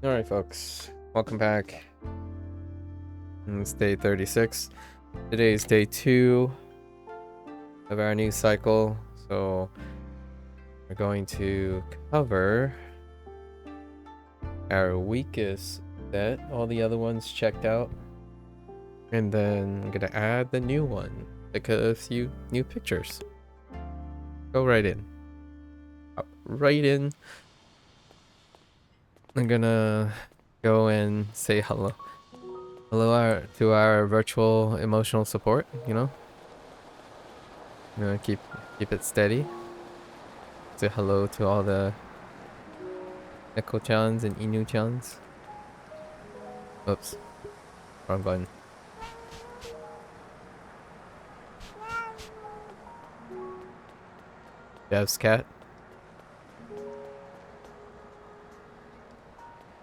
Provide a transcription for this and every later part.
Alright, folks, welcome back. It's day 36. Today is day 2 of our new cycle, so we're going to cover our weakest set, all the other ones checked out, and then I'm gonna add the new one, pick a few new pictures. Go right in. Right in. I'm gonna go and say hello. Hello to our virtual emotional support, you know? I'm gonna keep it steady. Say hello to all the Neko-chans and Inu-chans. Oops. Wrong button. Dev's cat.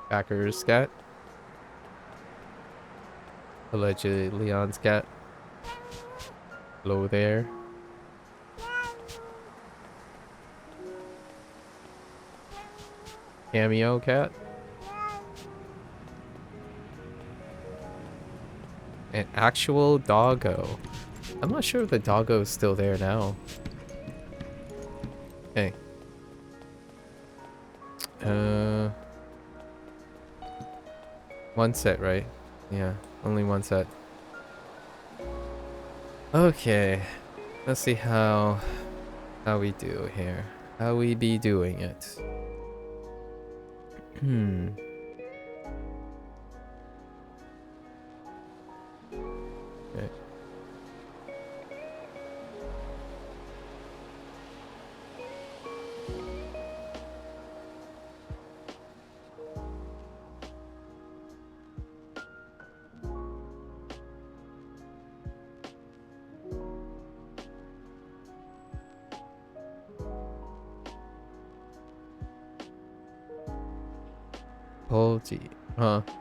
Backer's cat. Allegedly Leon's cat. Hello there. Cameo cat. An actual doggo. I'm not sure if the doggo is still there now. Hey. One set, right? Yeah, only one set. Okay. Let's see how we do here. How we be doing it. Okay. Coldy.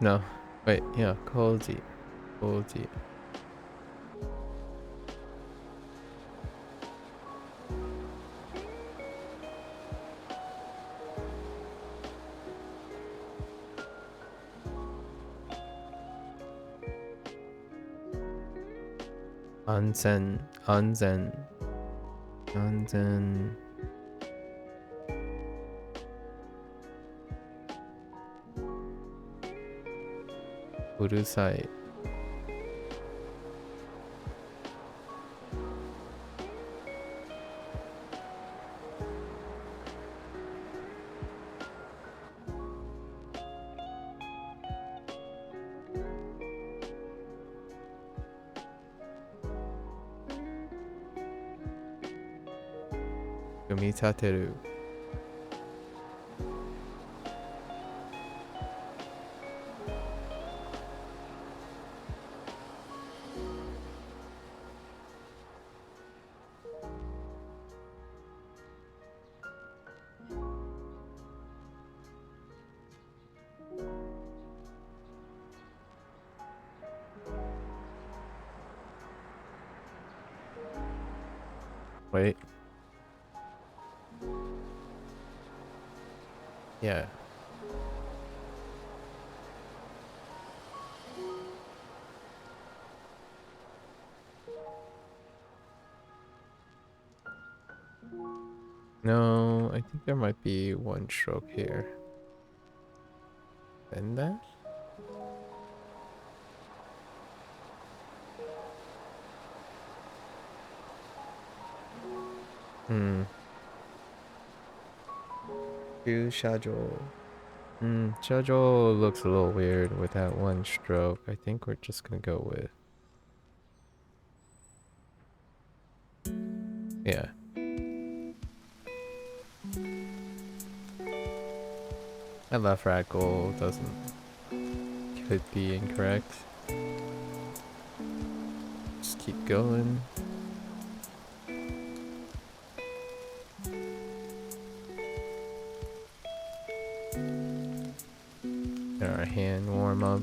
No. Wait, yeah, Coldy. Coldy. Anzen. Anzen. Anzen. Urusai. Kumitateru. Wait. Yeah. No, I think there might be one stroke here. Then that? Shajo. Shajo looks a little weird with that one stroke. I think we're just gonna go with... yeah. That left rat goal could be incorrect. Just keep going. Get our hand warm up.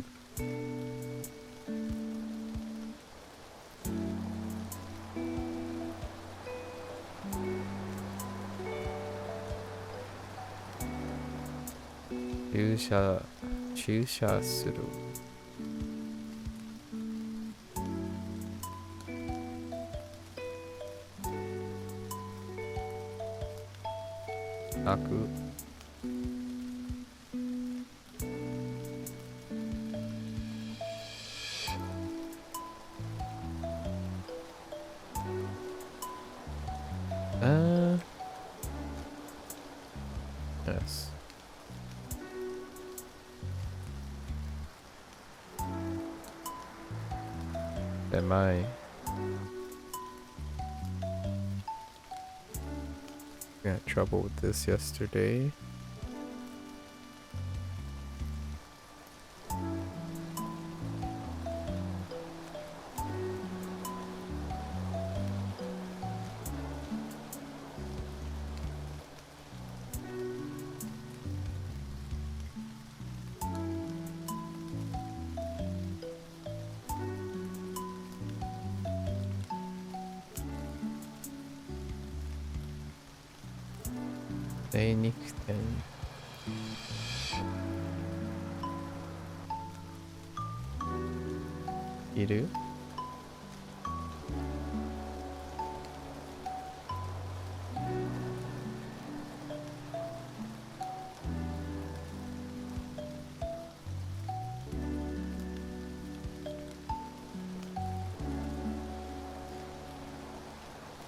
Shusha. 駐車する。開く。Yes. Am I got trouble with this yesterday? They nickten. Iru?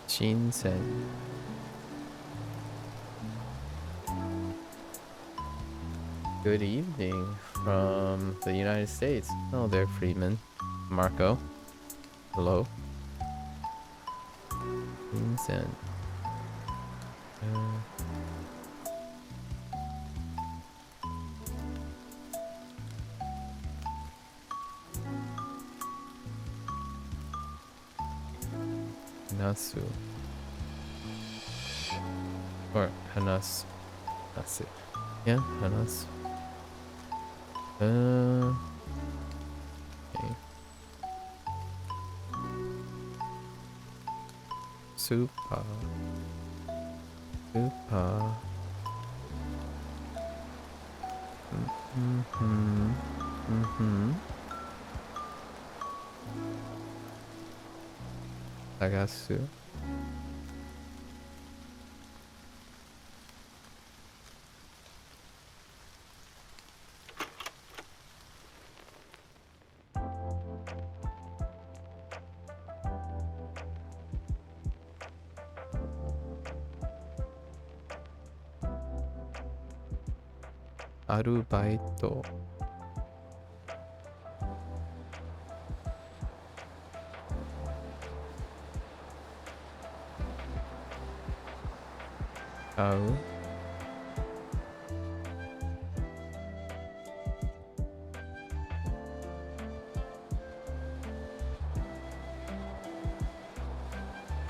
Shinsen. Good evening from the United States. Oh, there, Freeman. Marco. Hello. Shinsen. Nasu. Or Hanasu. That's it. Yeah, Hanasu. Okay. Super. Super. Tagasu. Arubaito. Au.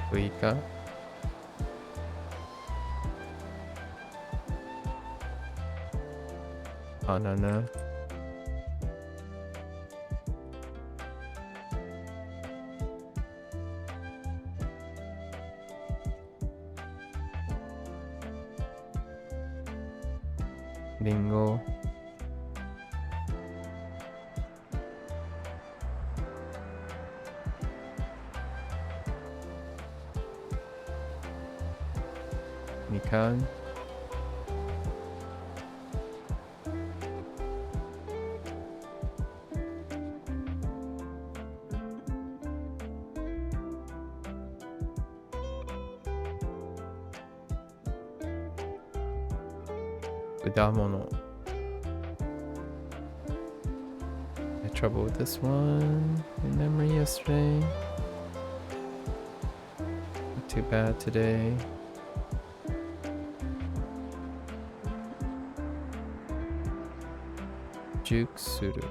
Suika. Banana. Ringo. Mikan. Udamono. Had trouble with this one in memory yesterday. Not too bad today. Juke Suru.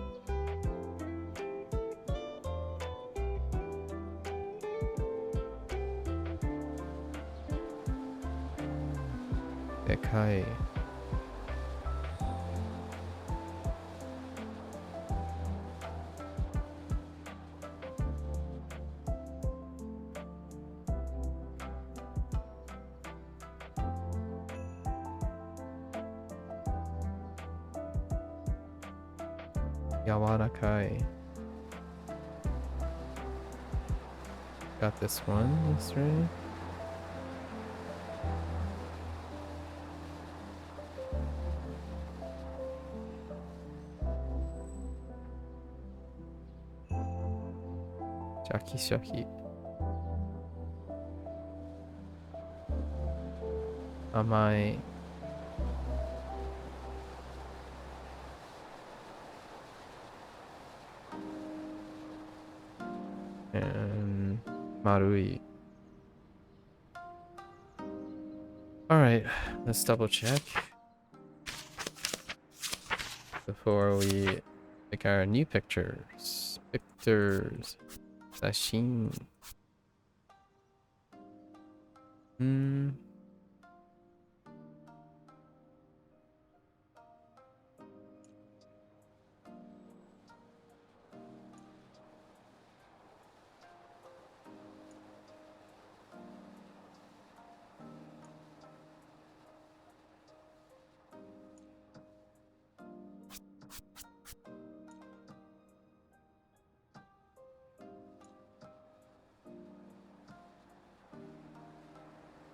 Dekai. Yawarakai. Got this one yesterday. Shaki shaki. Amai. And marui. Alright, let's double check before we pick our new pictures. Pictures. Sashin.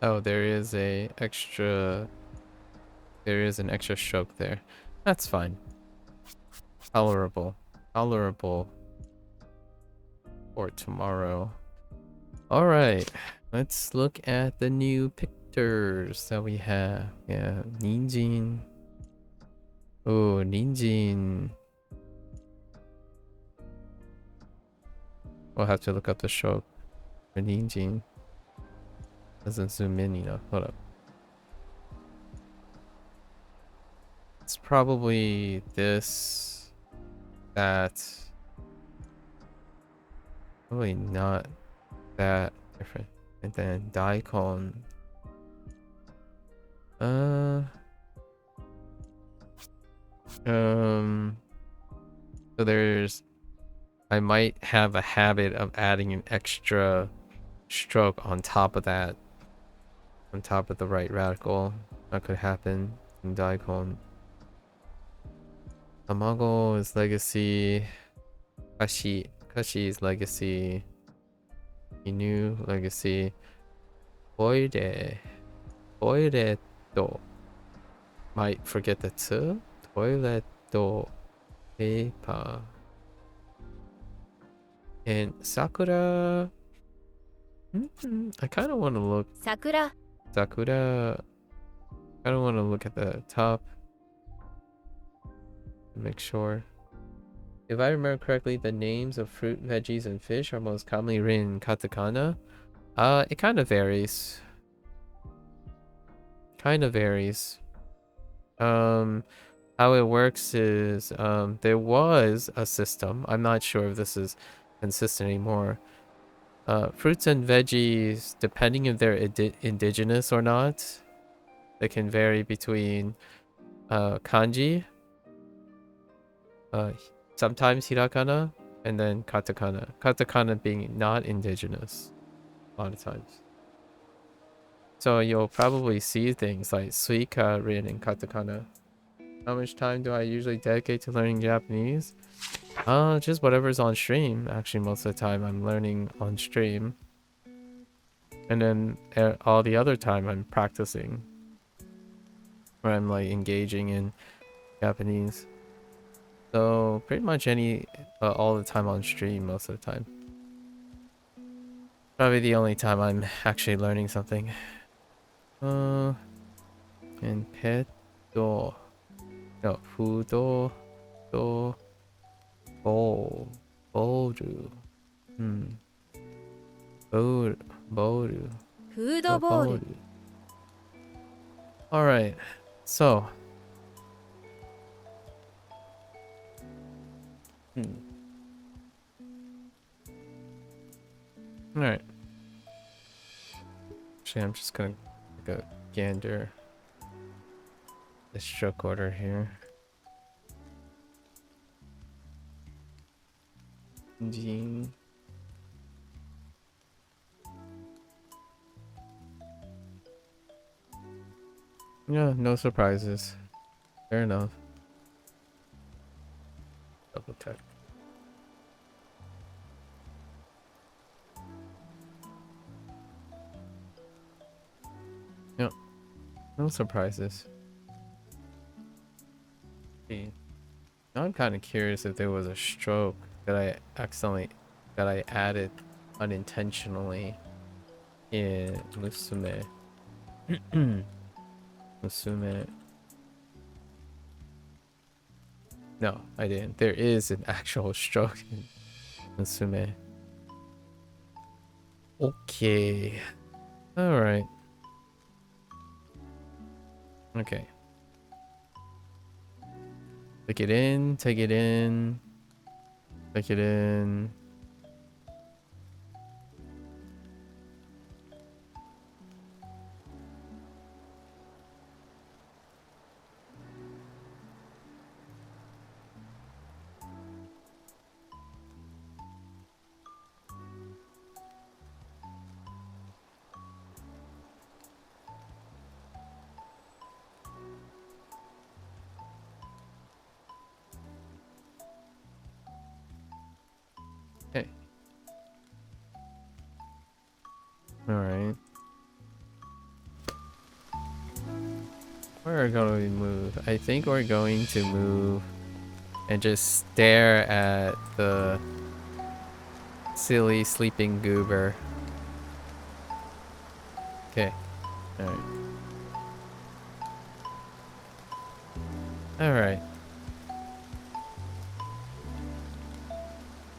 Oh, there is an extra stroke there. That's fine. Tolerable. Tolerable for tomorrow. Alright. Let's look at the new pictures that we have. Yeah, Ninjin. Oh, Ninjin. We'll have to look up the show for Ninjin. Doesn't zoom in enough. Hold up. It's probably this, that. Probably not that different. And then Daikon. So there's, I might have a habit of adding an extra stroke on top of that, on top of the right radical. That could happen in Daikon. Tamago is legacy. Kashi is legacy. Inu legacy. Toiletto. Might forget the two. Toiletto. Paper. And Sakura. I kind of want to look. Sakura. I don't want to look at the top. Make sure. If I remember correctly, the names of fruit, veggies, and fish are most commonly written in katakana. It kind of varies. How it works is, there was a system. I'm not sure if this is consistent anymore. Fruits and veggies, depending if they're indigenous or not, they can vary between kanji, sometimes hiragana, and then katakana. Katakana being not indigenous a lot of times. So you'll probably see things like suika written in katakana. How much time do I usually dedicate to learning Japanese? Just whatever's on stream. Actually, most of the time I'm learning on stream. And then all the other time I'm practicing. Where I'm like engaging in Japanese. So pretty much all the time on stream most of the time. Probably the only time I'm actually learning something. And petto. No, fudo. Do. Bowl. Bowru. Bowru. Fudo bowl. Alright. So. Alright. Actually, I'm just gonna take a gander the stroke order here. Jean. Yeah, no surprises. Fair enough. double check. Yep, no surprises. See, now I'm kind of curious if there was a stroke that I added unintentionally in Musume. Musume. No, I didn't. There is an actual stroke in Musume. Okay. Alright. Okay. Take it in, take it in. Take it in. Okay. Alright. Where are we going to move? I think we're going to move and just stare at the silly sleeping goober. Okay. Alright. Alright.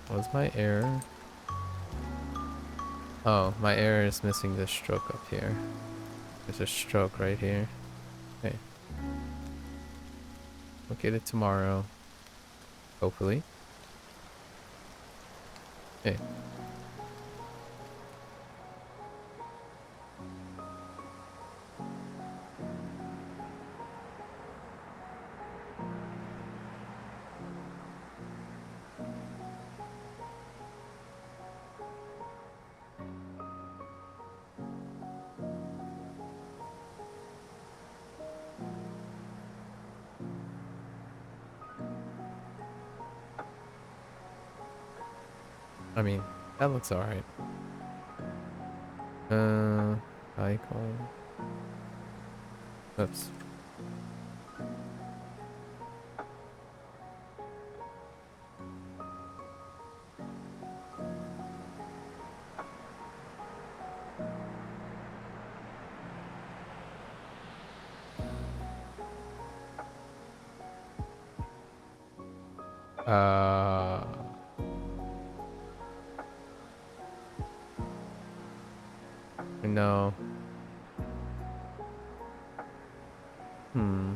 What's my error? Oh, my error is missing this stroke up here. There's a stroke right here. Okay. We'll get it tomorrow. Hopefully. Okay. I mean, that looks alright. Icon. Oops. Uh, no. Hmm.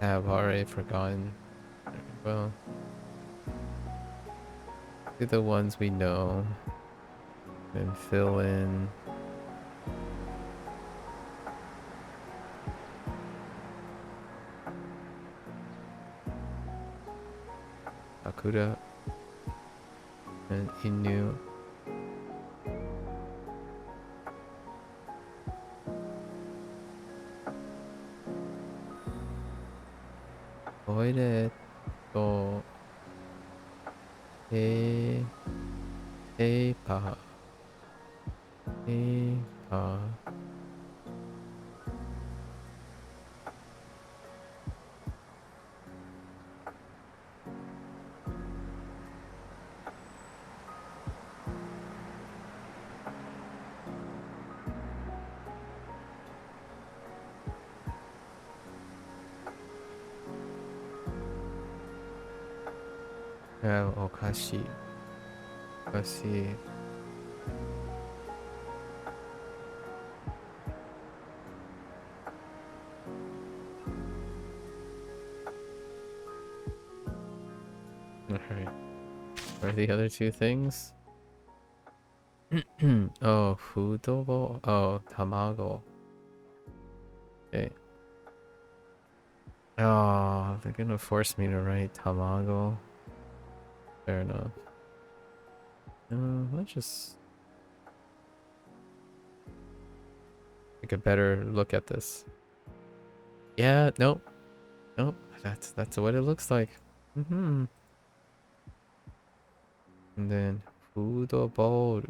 I have already forgotten. Well, do the ones we know and fill in. Akuda and Inu. Oide to pa pa. Okashi. Okashi. Alright. What are the other two things? Oh, fudobo. Oh, tamago. Okay. Oh, they're gonna force me to write tamago. Fair enough. Let's just take a better look at this. Yeah, nope. Nope. That's what it looks like. Mm-hmm. And then football.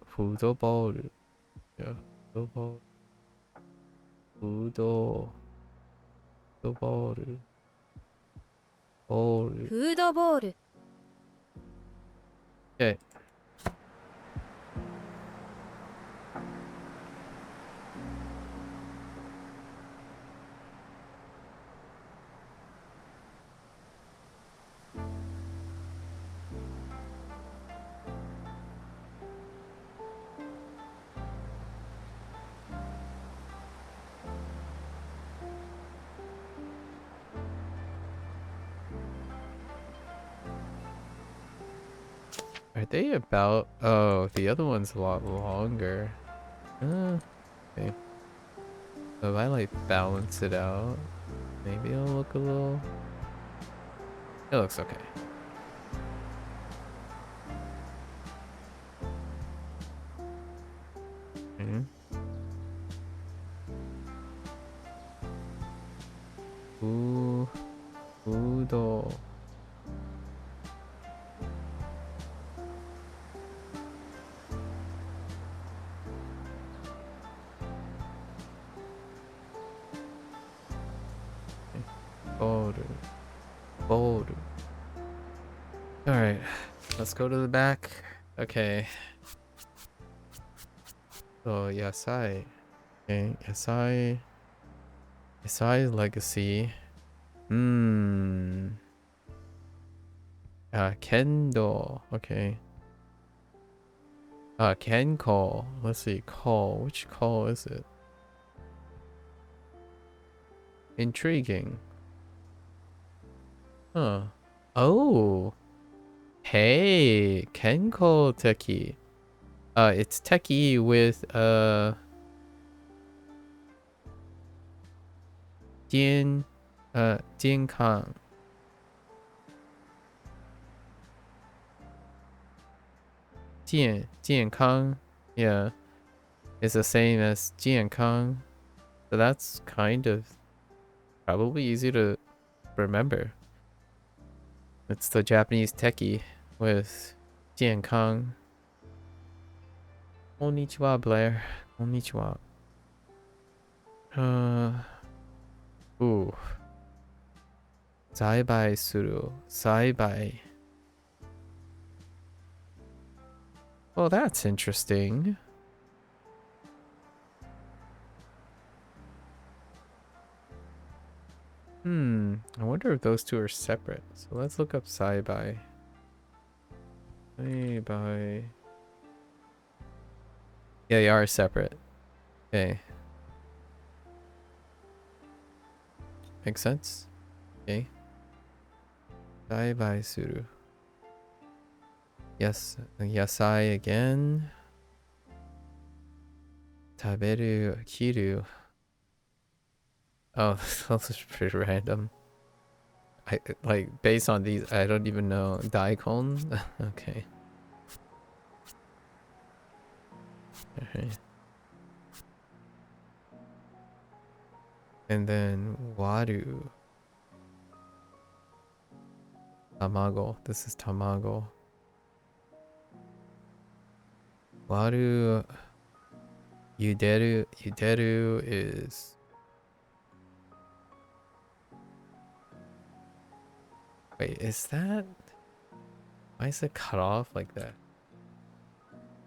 Football. Yeah. Football. Football. Football. Ball. フードボール Okay. Are they about? Oh, the other one's a lot longer. Okay. So if I like balance it out, maybe it'll look a little. It looks okay. Mm-hmm. Ooh, Udo. Boru. Boru. Alright, let's go to the back. Okay. So, Yasai. Okay, Yasai. Yasai's legacy. Hmm. Kendo. Okay. Ken call. Let's see. Call. Which call is it? Intriguing. Huh. Oh. Hey. Ken call Teki. It's Teki with, Jian, Jian Kang. Jian Kang. Yeah. It's the same as Jian Kang. So that's kind of probably easy to remember. It's the Japanese techie with Jian Kang. Konnichiwa, Blair. Konnichiwa. Ooh. Zaibai suru. Zaibai. Well, that's interesting. I wonder if those two are separate. So let's look up Zaibai. Zaibai. Yeah, they are separate. Okay. Makes sense. Okay. Zaibai suru. Yes, yasai again. Taberu, kiru. Oh, this is pretty random. I like based on these, I don't even know. Daikon? Okay. Okay. And then Waru. Tamago. This is Tamago. Waru. Yuderu. Yuderu is. Wait, is that? Why is it cut off like that?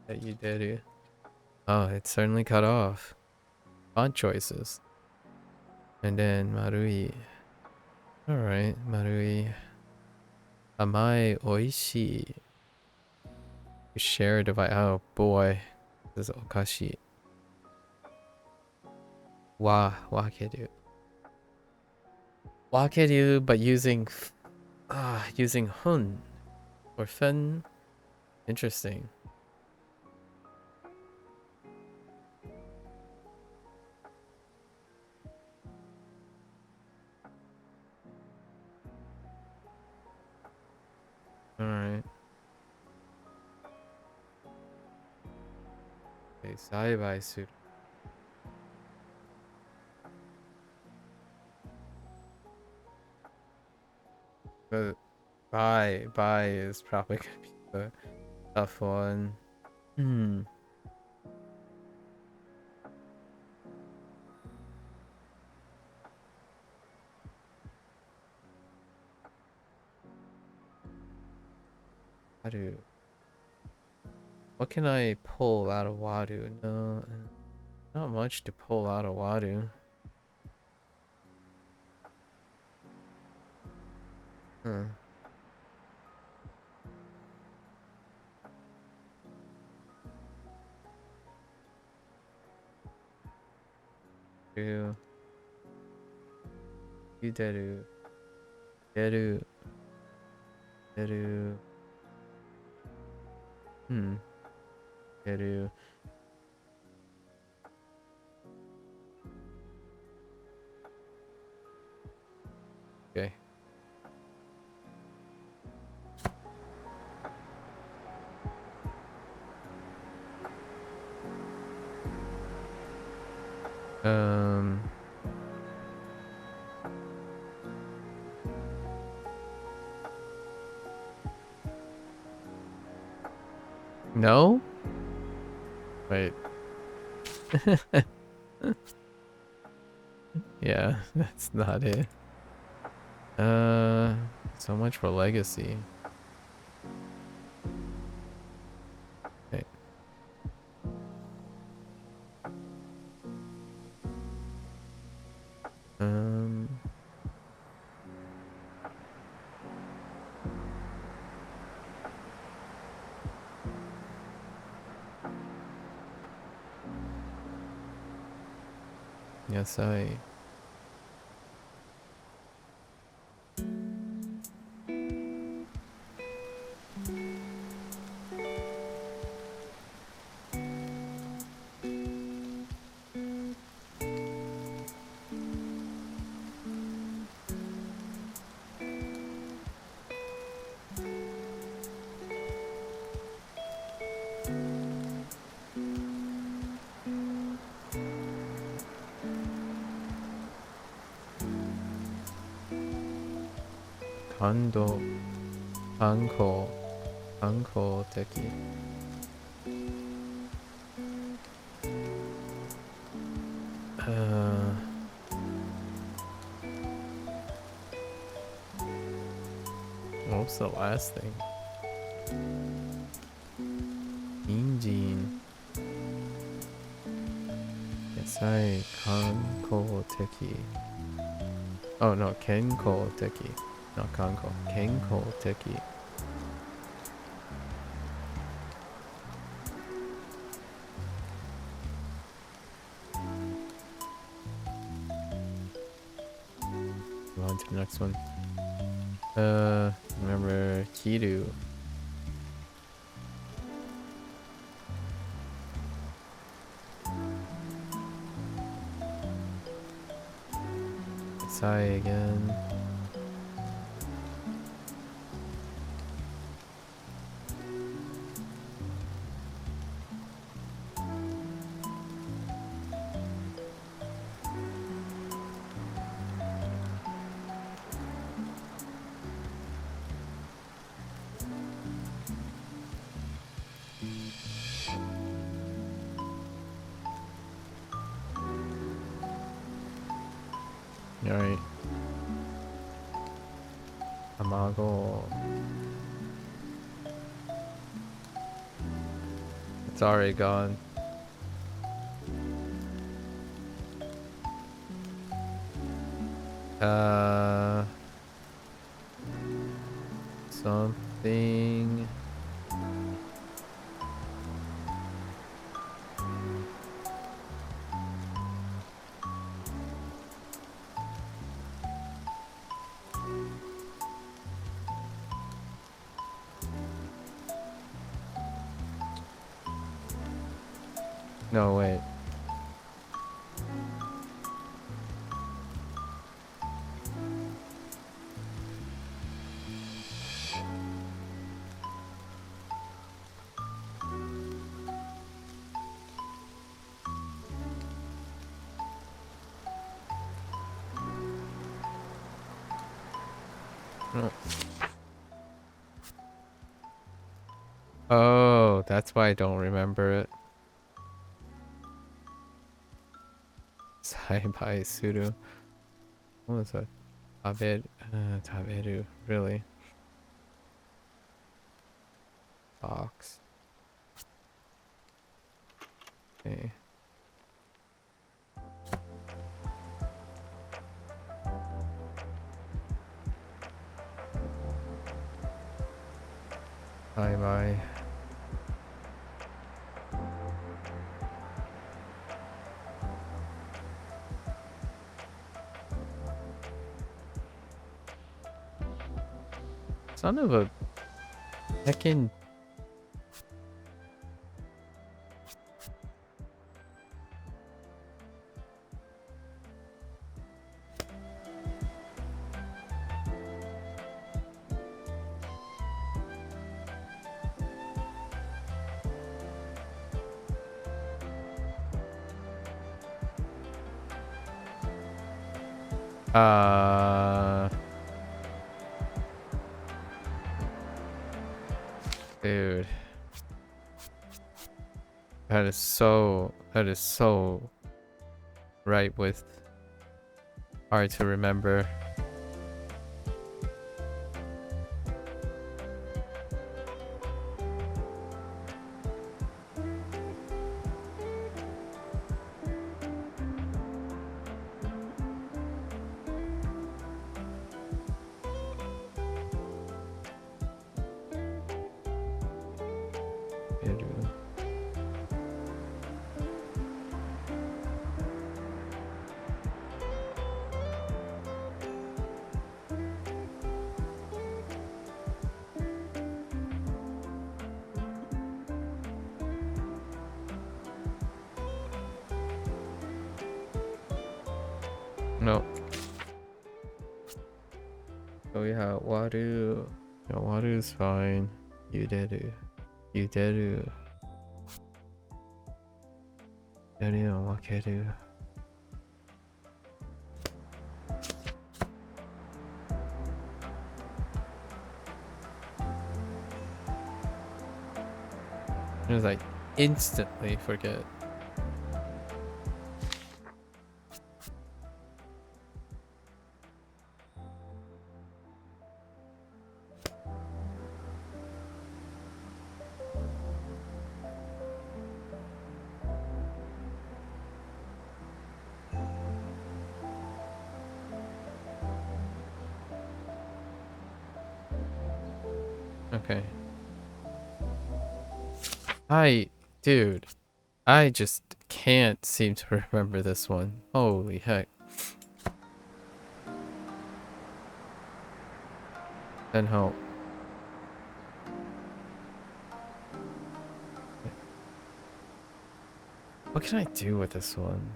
That Yuderu. Oh, it's certainly cut off. Font choices. And then Marui. Alright, Marui. Amai oishi. Share a device. Oh boy. This is okashi. Wakeru. Wakeru, but using using hun or fen. Interesting. Alright. Okay, Saibai suit. But buy is probably gonna be the tough one. Hmm. Wadu. What can I pull out of Wadu? No, not much to pull out of Wadu. Huh. Deru. Deru. Deru. Deru. Hmm. Deru. Okay. Um. No? Wait. Yeah, that's not it. So much for legacy. Okay. Um. Yes, I. Kando. Anko. Anko Teki. Uh. What was the last thing? Injin. Yes, I. Kanko Teki. Oh no, Kenko Teki. Not Kanko. Kenko Teki. Move on to the next one. Remember Kiru. Sai again. Alright. Amago. It's already gone. Something. No, wait. No. Oh, that's why I don't remember it. Saibai Suru. What was that? Taberu. Really? Box. Okay. Bye bye. Son of a heckin'. Dude. That is so right with hard to remember. No. Oh yeah, Waru. Yeah, Waru's fine. Yuderu. Yuderu. Yuderu no wakeru. It was like instantly forget. Okay. Dude, I just can't seem to remember this one. Holy heck. Then help. What can I do with this one?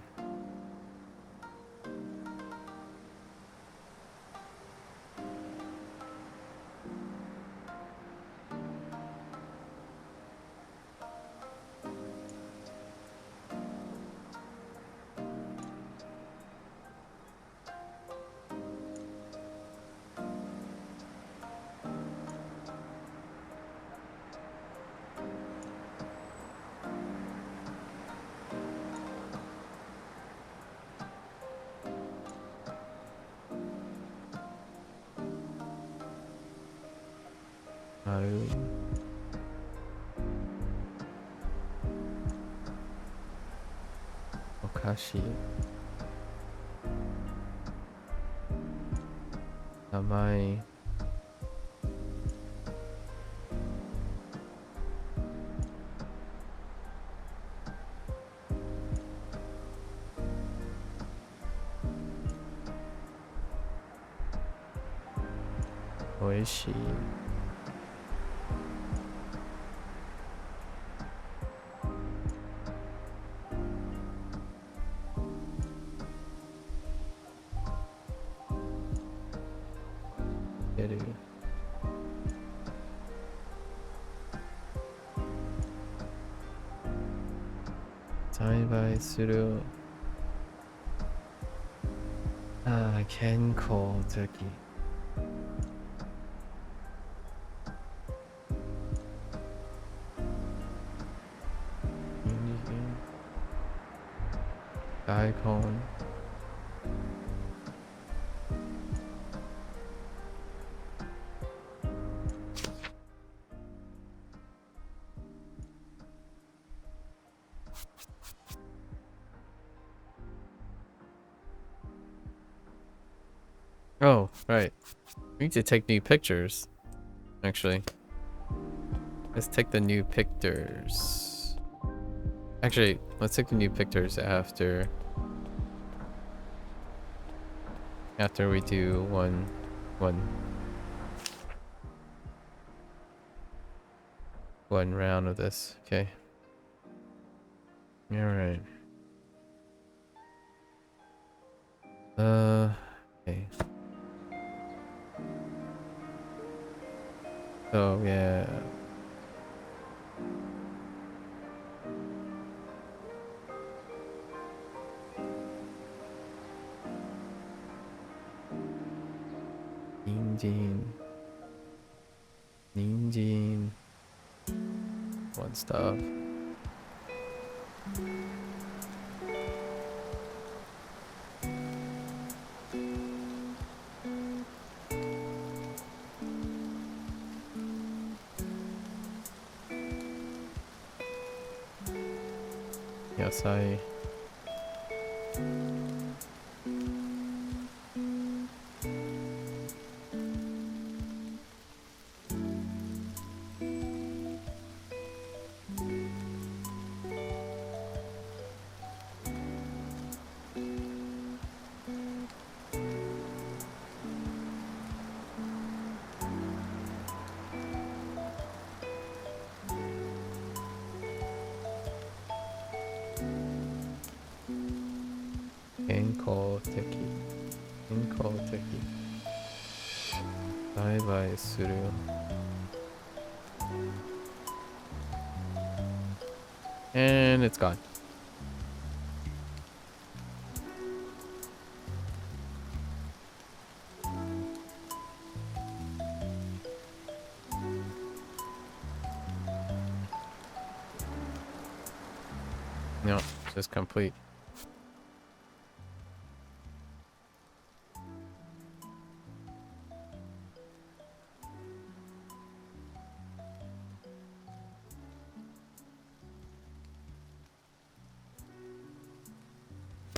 Maru. Okashi. Namae. Oishi. Geru. Saibai suru. Kenko toki. Icon. Oh, right. We need to take new pictures. Actually, let's take the new pictures. Actually, let's take the new pictures after we do one round of this. Okay. All right. Okay. So yeah. Ninjin. One stuff. Yasai. Enko teki. Enko teki. Bye bye suru. And it's gone. No, it's just complete.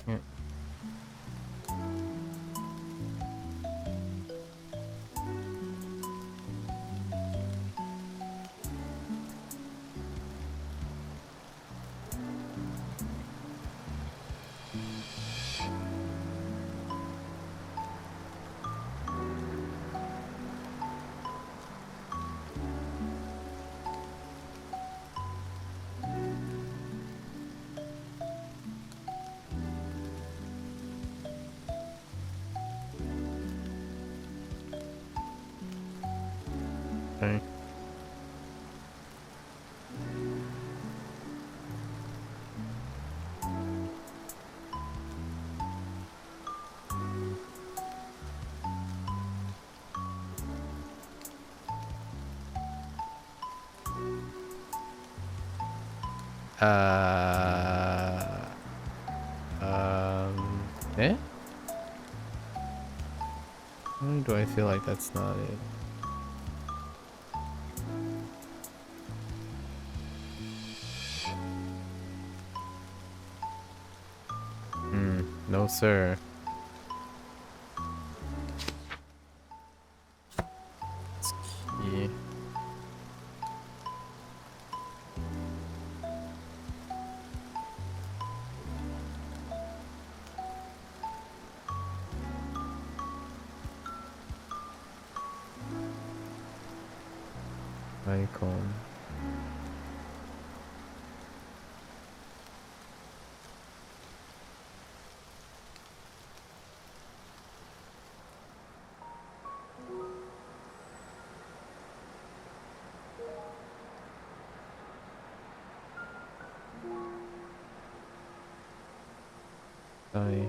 Yeah. Okay. Eh? Why do I feel like that's not it? No sir. It's key. Icon. Die.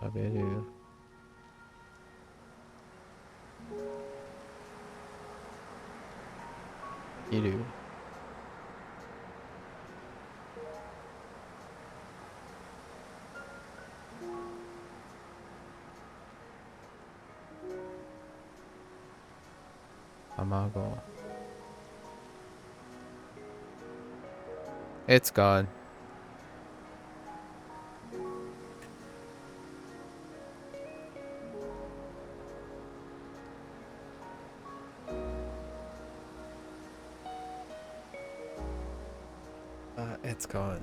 Aberu. You do. Amago. It's gone. It's gone.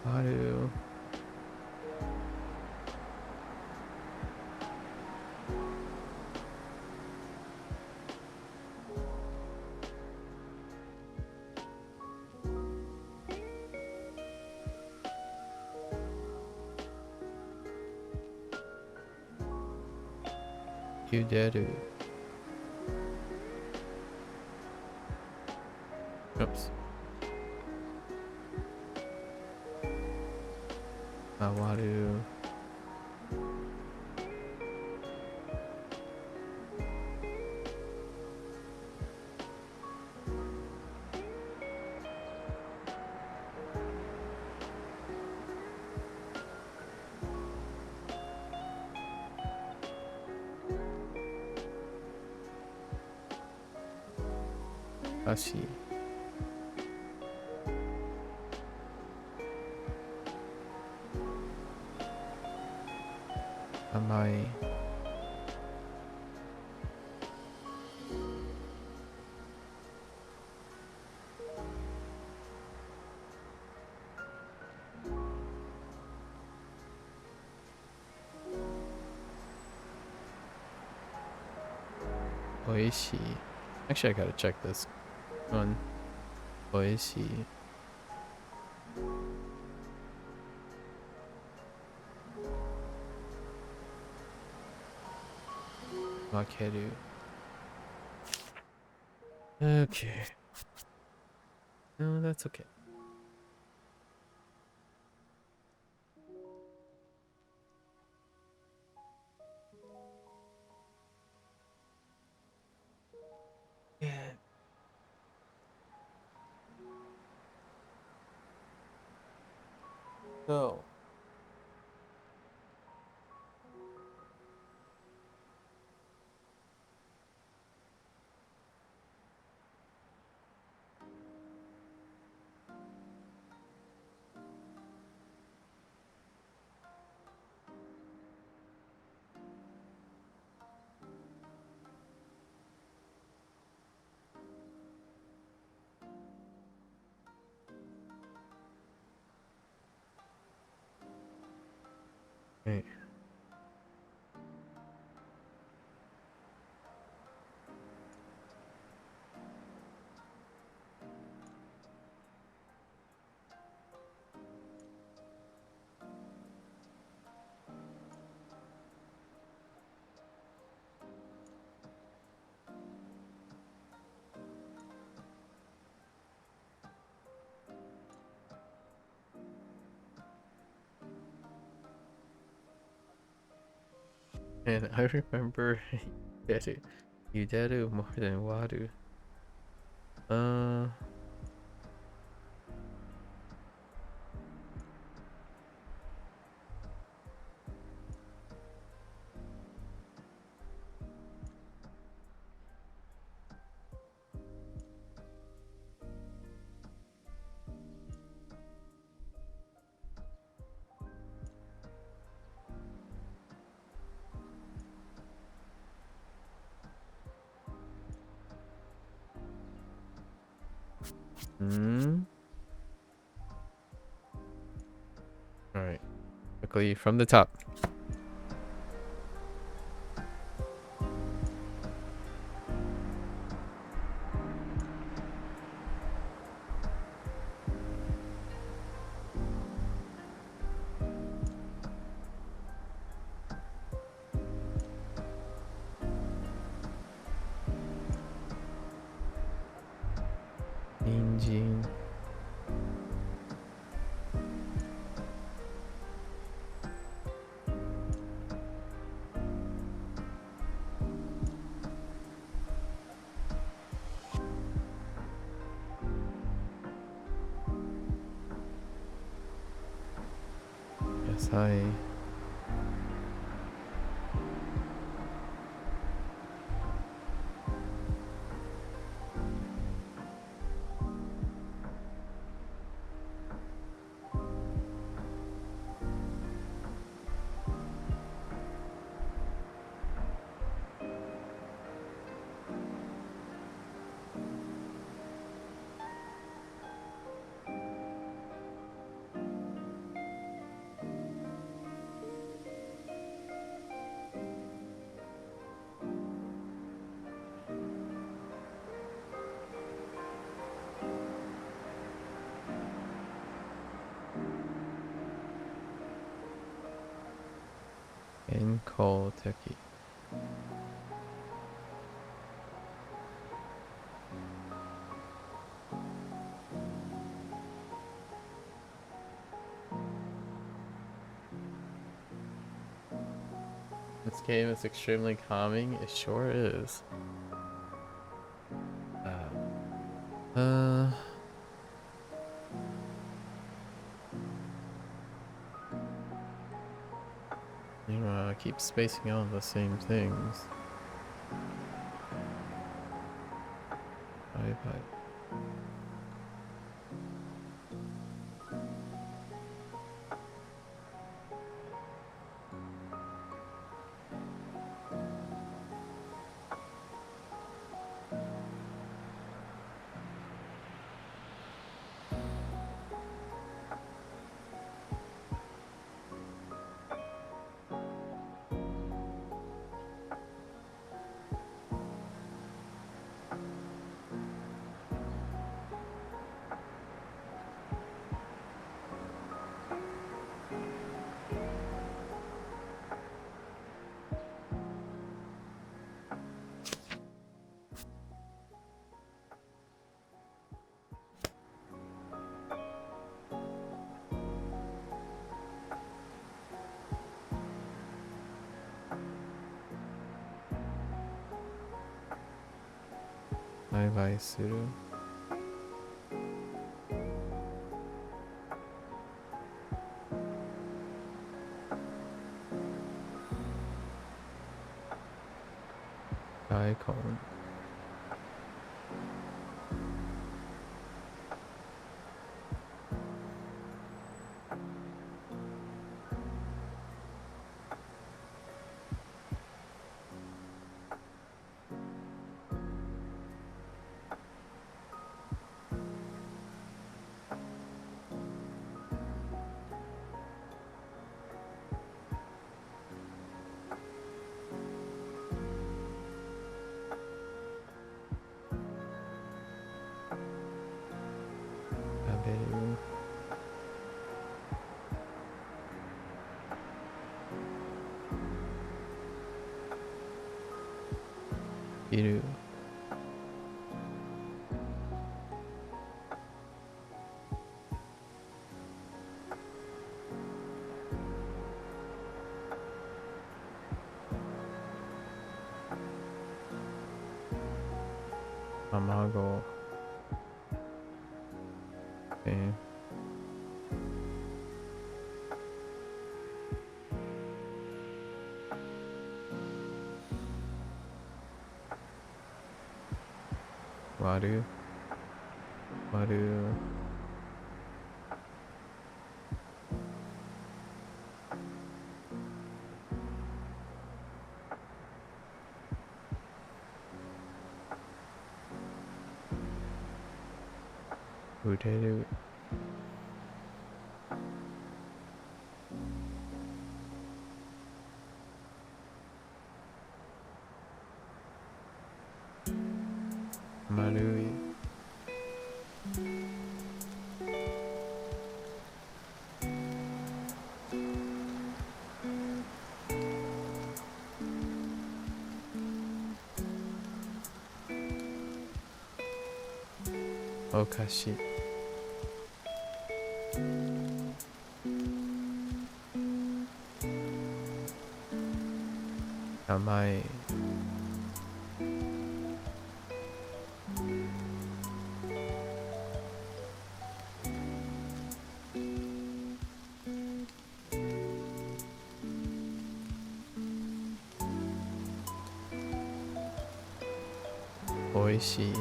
Auto. You did it. Oops. Awaru. Ashi. Amai. Oishi. Actually, I gotta check this one. Oishi. Makeru. Okay. No, that's okay. Yeah. So. Hey. And I remember you did it more than Wadu. Uh. Hmm. All right. Quickly from the top. Gene. Yes, hi. In Cole, Turkey. This game is extremely calming. It sure is. Uh. Meanwhile, I keep spacing on the same things. Bye bye. Bye bye, Suru. Bye, Colin. Aberu. Iru. Amago. Okay. Waru. Waru. Uteru. Marui. Okashi. Amai. Oishii.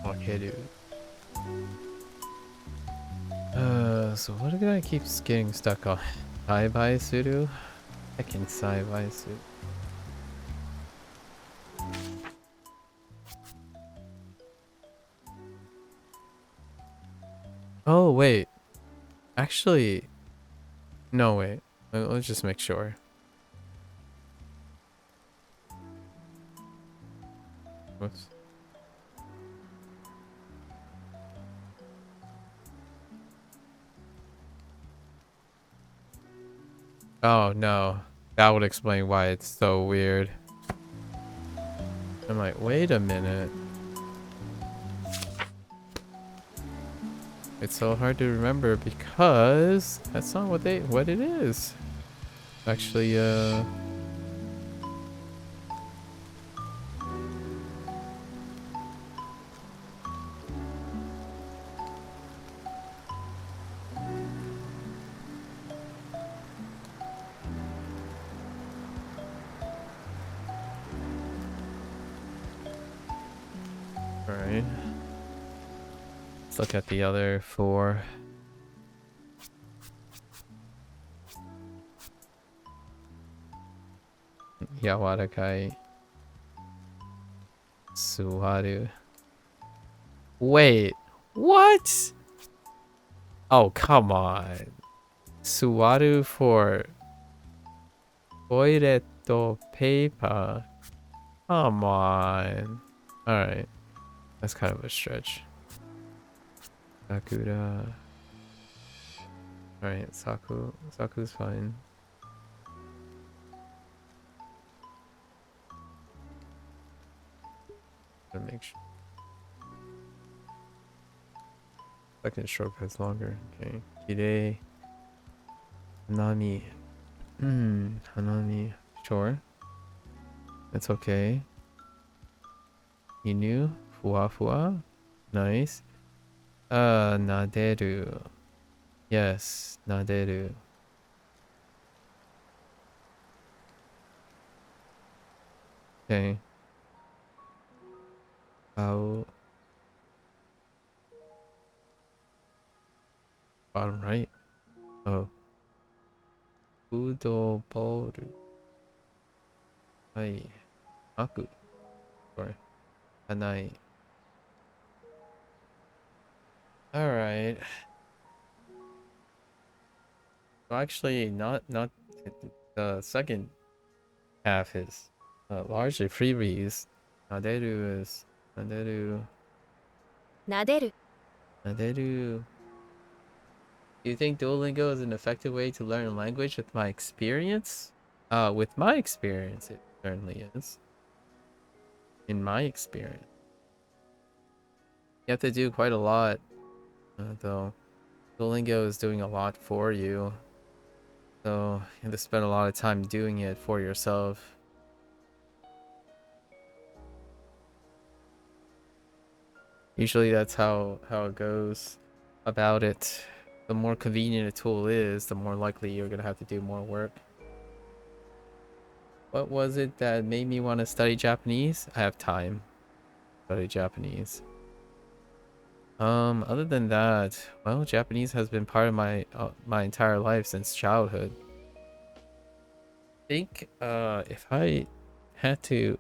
Okeru. So what did I keep getting stuck on? Saibai Suru? I can Saibai Suru. Oh, wait. Actually, no, wait. Let's just make sure. Whoops. Oh, no. That would explain why it's so weird. I'm like, wait a minute. It's so hard to remember because that's not what it is. Actually, alright. Let's look at the other 4. Yawarakai. Suwaru. Wait, what? Oh, come on. Suwaru for toilet paper. Come on. Alright. That's kind of a stretch. Sakura. Alright, Saku's fine. Gotta make sure. Second stroke has longer. Okay. Kirei. Hanami. Hanami. Sure. That's okay. Inu. Fuwa. Nice. Naderu. Yes, naderu. Okay. Bottom right. Oh. Udo boru. Hai. Maku. Sorry. Hanai. Alright. Well, actually, not the second half is largely freebies. Naderu is naderu. Naderu. Naderu. Do you think Duolingo is an effective way to learn a language with my experience? With my experience, it certainly is. In my experience. You have to do quite a lot, though. Duolingo is doing a lot for you. So you have to spend a lot of time doing it for yourself. Usually that's how it goes about it. The more convenient a tool is, the more likely you're gonna have to do more work. What was it that made me want to study Japanese? I have time to study Japanese. Other than that, well, Japanese has been part of my entire life since childhood. I think if I had to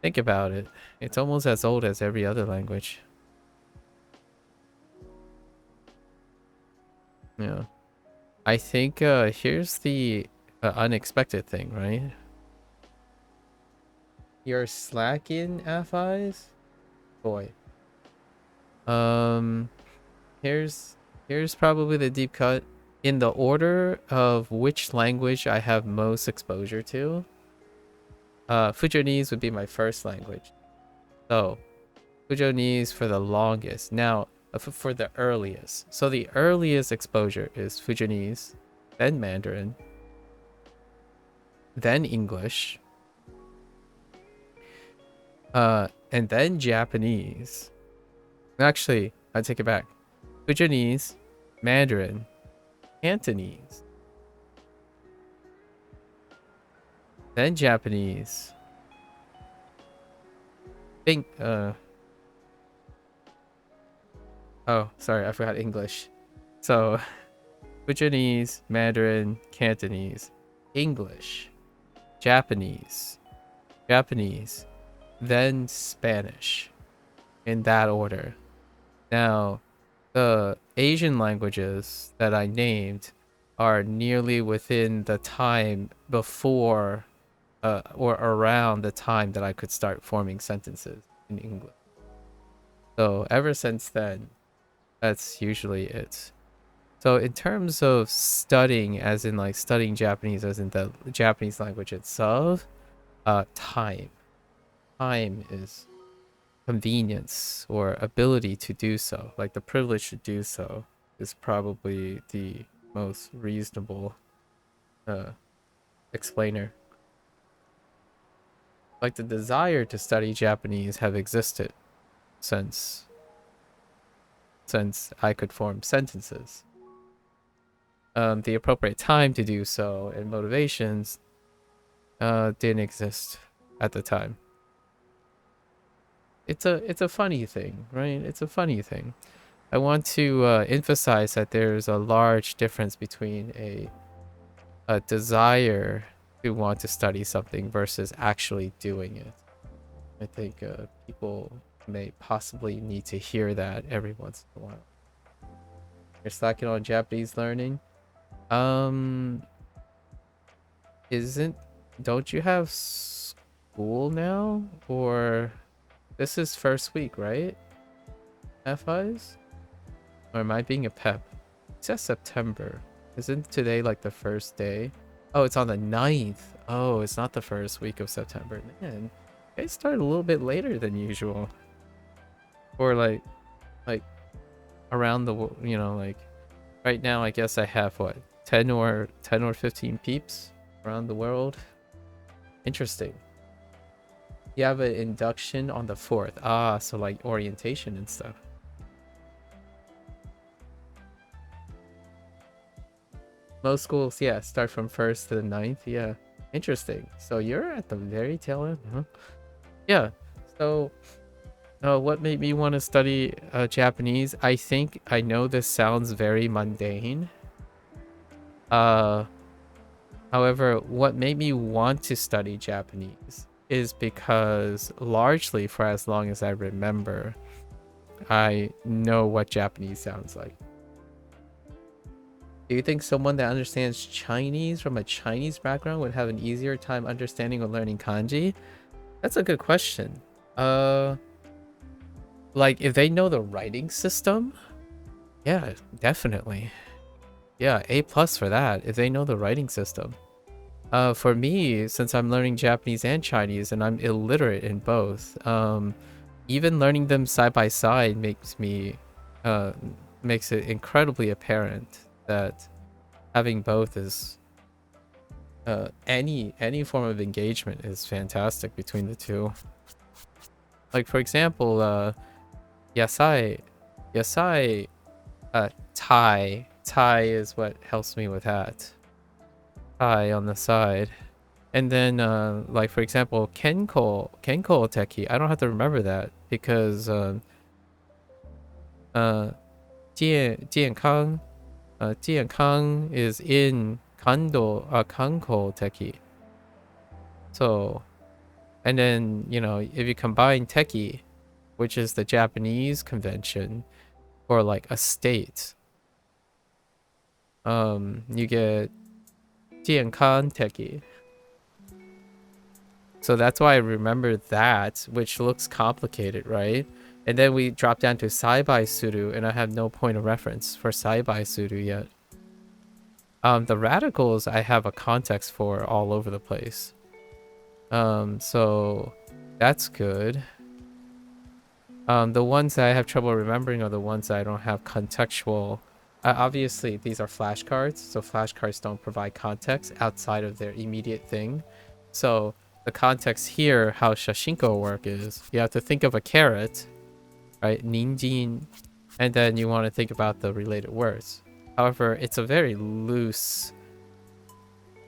think about it, it's almost as old as every other language. Yeah. I think here's the unexpected thing, right? You're slacking, F-eyes? Boy. Here's probably the deep cut. in the order of which language I have most exposure to, Fujonese would be my first language. So, Fujonese for the longest. Now, for the earliest. So the earliest exposure is Fujonese, then Mandarin, then English, and then Japanese. Actually, I take it back. Fujonese, Mandarin, Cantonese, then Japanese. Oh, sorry, I forgot English. So, Fujonese, Mandarin, Cantonese, English, Japanese, then Spanish, in that order. Now, the Asian languages that I named are nearly within the time before or around the time that I could start forming sentences in English. So ever since then, that's usually it. So in terms of studying, as in like studying Japanese, as in the Japanese language itself, time is convenience or ability to do so, like the privilege to do so, is probably the most reasonable explainer. Like the desire to study Japanese have existed since I could form sentences. The appropriate time to do so and motivations didn't exist at the time. It's a funny thing, right? It's a funny thing. I want to emphasize that there's a large difference between a desire to want to study something versus actually doing it. I think people may possibly need to hear that every once in a while. You're slacking on Japanese learning? Don't you have school now? Or this is first week, right? FIs? Or am I being a pep? It says September. Isn't today like the first day? Oh, it's on the 9th. Oh, it's not the first week of September. Man, you guys started a little bit later than usual. Or like around the, like right now I guess I have what, 10 or 15 peeps around the world. Interesting. You have an induction on the 4th. Ah, so like orientation and stuff. Most schools, yeah, start from 1st to the 9th. Yeah, interesting. So you're at the very tail end, huh? Yeah. So what made me want to study Japanese? I think I know this sounds very mundane. However, what made me want to study Japanese is because largely for as long as I remember, I know what Japanese sounds like. Do you think someone that understands Chinese from a Chinese background would have an easier time understanding or learning kanji? That's a good question. Like if they know the writing system, yeah, definitely. Yeah, A+ for that if they know the writing system. For me, since I'm learning Japanese and Chinese and I'm illiterate in both, even learning them side by side makes it incredibly apparent that having both is any form of engagement is fantastic between the two. Like for example, yasai, Thai is what helps me with that. Thai on the side. And then like for example, Kenko Teki, I don't have to remember that because Jian Kang is in Kanko Teki. So, and then, if you combine Teki, which is the Japanese convention for like a state, you get Jiankan Teki. So that's why I remember that, which looks complicated, right? And then we drop down to Saibai Suru, and I have no point of reference for Saibai Suru yet. The radicals I have a context for all over the place. So that's good. The ones that I have trouble remembering are the ones that I don't have contextual. Obviously, these are flashcards, so flashcards don't provide context outside of their immediate thing. So the context here, how Shashingo work is, you have to think of a carrot, right? Ninjin, and then you want to think about the related words. However, it's a very loose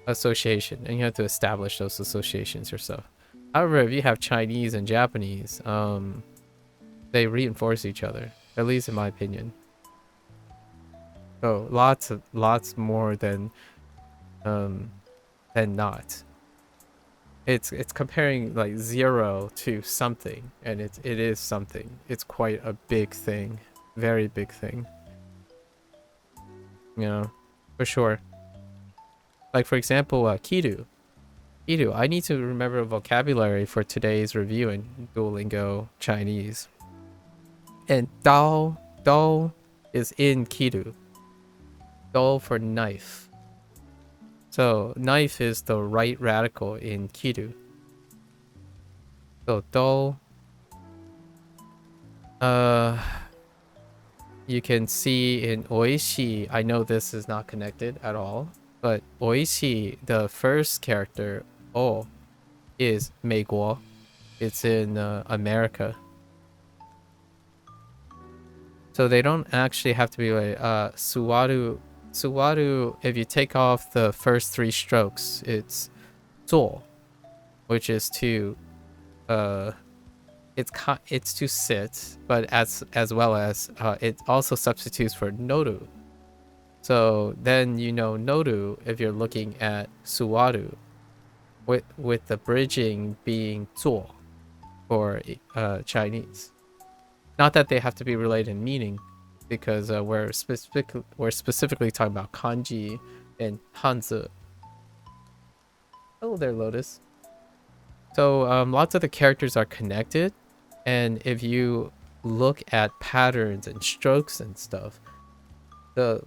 association, and you have to establish those associations yourself. However, if you have Chinese and Japanese, they reinforce each other, at least in my opinion. So lots more than not. It's comparing like 0 to something, and it is something. It's quite a big thing, very big thing. You know, for sure. Like for example, Kidu. Kidu. I need to remember a vocabulary for today's review in Duolingo Chinese. And Dao is in Kidu. Dao for knife. So knife is the right radical in Kidu. So Dao. You can see in Oishi, I know this is not connected at all, but Oishi, the first character, O, is 美国. It's in America. So they don't actually have to be like Suwaru. Suwaru, if you take off the first 3 strokes, it's 坐, which is to it's to sit, but as well as it also substitutes for noru. So then you know noru if you're looking at suwaru, with the bridging being 坐 for Chinese. Not that they have to be related in meaning, because we're specifically talking about kanji and hanzi. Hello there, Lotus. So lots of the characters are connected, and if you look at patterns and strokes and stuff, the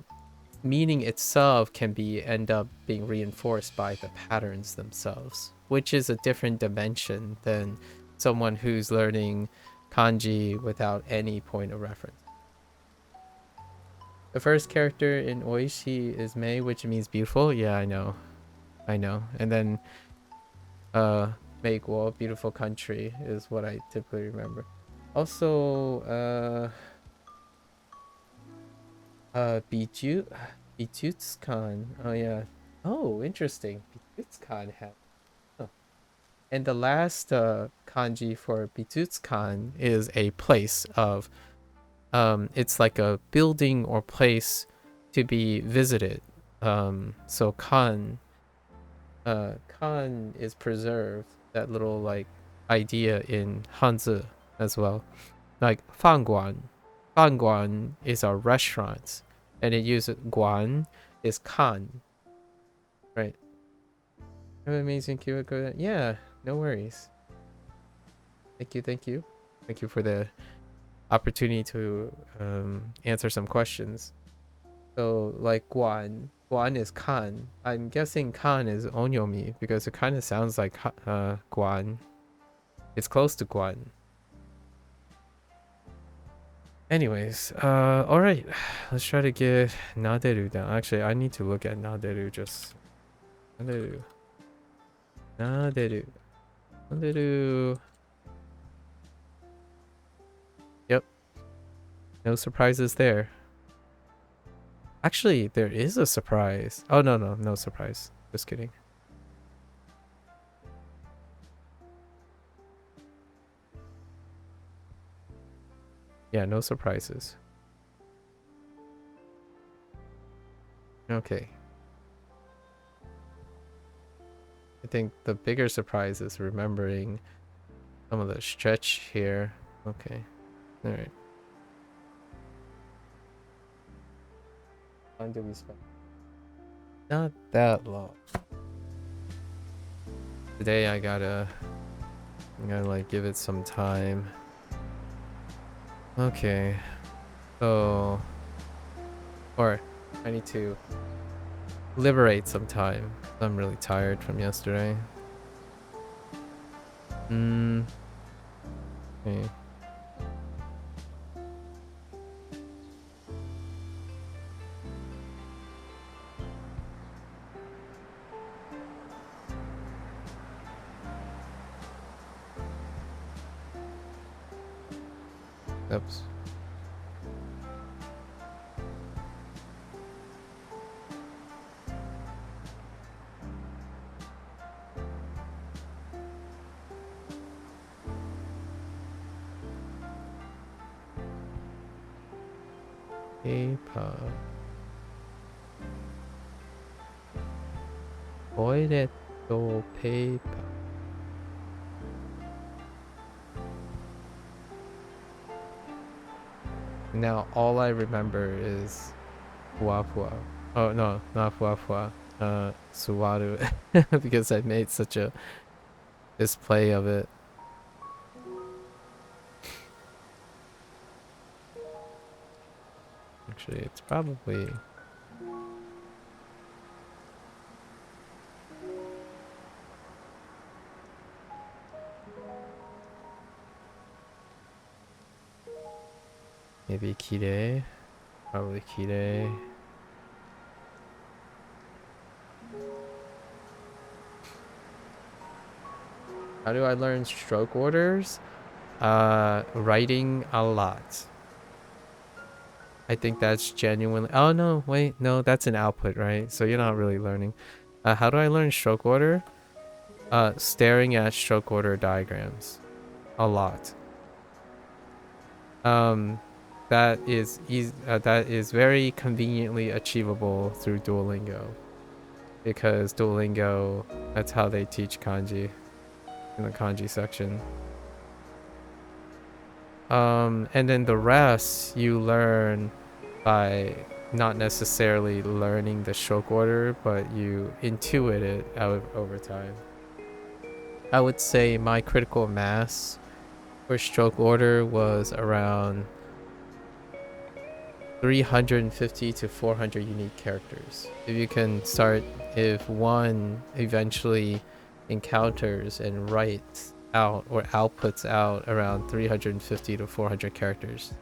meaning itself can end up being reinforced by the patterns themselves, which is a different dimension than someone who's learning kanji without any point of reference. The first character in Oishi is Mei, which means beautiful. Yeah, I know. And then Meiguo, beautiful country, is what I typically remember. Also, Bijutsukan. Oh yeah. Oh, interesting. Bijutsukan had. Oh. And the last kanji for Bijutsukan is a place of. It's like a building or place to be visited. So kan is preserved. That little like idea in Hanzi as well. Like Fangguan is our restaurant, and it uses guan is kan, right? Have an amazing QR. Yeah, no worries. Thank you for the opportunity to answer some questions. So like guan is kan. I'm guessing kan is onyomi because it kind of sounds like guan. It's close to guan. Anyways, all right, let's try to get naderu down. Actually, I need to look at naderu. Just naderu. Yep, no surprises there. Actually, there is a surprise. Oh no surprise. Just kidding. Yeah, no surprises. Okay. I think the bigger surprise is remembering some of the stretch here. Okay. All right. How long did we spend? Not that long. Today I gotta like give it some time. Okay. So, or I need to liberate some time. I'm really tired from yesterday. Okay. Oops. Paper. Toilet paper. Now all I remember is Fuafua. Oh no, not Fuafua. Suwaru. Because I made such a display of it. Actually, it's probably maybe Kire. Probably Kire. How do I learn stroke orders? Writing a lot. I think that's genuinely. Oh no, wait, no, that's an output, right? So you're not really learning. How do I learn stroke order? Staring at stroke order diagrams, a lot. That is easy. That is very conveniently achievable through Duolingo, because Duolingo, that's how they teach kanji in the kanji section. And then the rest you learn by not necessarily learning the stroke order, but you intuit it out over time. I would say my critical mass for stroke order was around 350 to 400 unique characters. If you can start, if one eventually encounters and writes out or outputs out around 350 to 400 characters,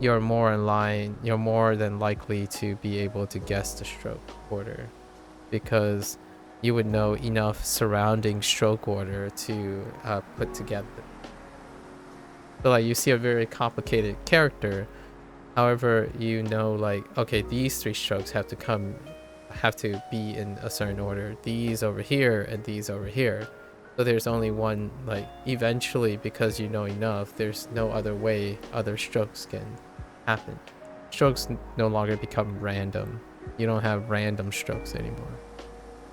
you're more in line, you're more than likely to be able to guess the stroke order, because you would know enough surrounding stroke order to put together. So like you see a very complicated character, however, you know, like, okay, these three strokes have to be in a certain order. These over here and these over here. So there's only one, like, eventually, because you know enough, there's no other way other strokes can happen. Strokes no longer become random. You don't have random strokes anymore.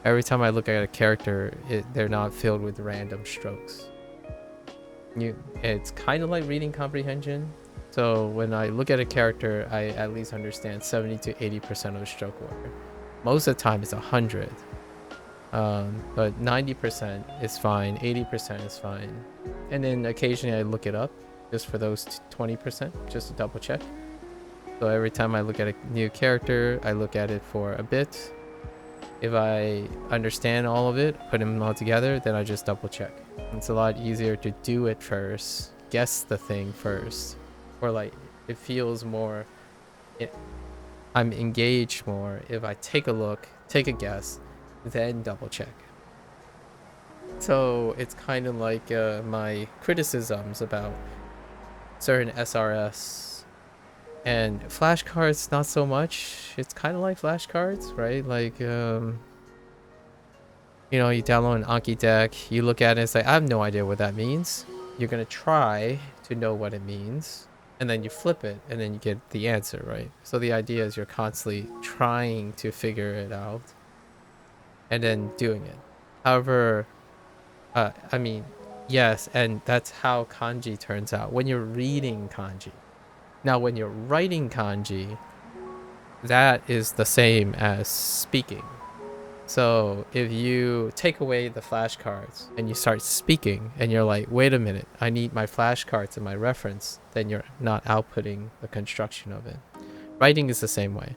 Every time I look at a character, they're not filled with random strokes. It's kind of like reading comprehension. So when I look at a character, I at least understand 70 to 80% of the stroke order. Most of the time it's 100. But 90% is fine, 80% is fine. And then occasionally I look it up just for those 20%, just to double check. So every time I look at a new character, I look at it for a bit. If I understand all of it, put them all together, then I just double check. It's a lot easier to do it first, guess the thing first. Or like, it feels more, I'm engaged more if I take a look, take a guess, then double check. So it's kind of like my criticisms about certain SRS and flashcards, not so much. It's kind of like flashcards, right? Like, you know, you download an Anki deck, you look at it and say, I have no idea what that means. You're gonna try to know what it means, and then you flip it and then you get the answer, right? So the idea is you're constantly trying to figure it out and then doing it. However, I mean, yes, and that's how kanji turns out when you're reading kanji. Now, when you're writing kanji, that is the same as speaking. So if you take away the flashcards and you start speaking and you're like, wait a minute, I need my flashcards and my reference, then you're not outputting the construction of it. Writing is the same way.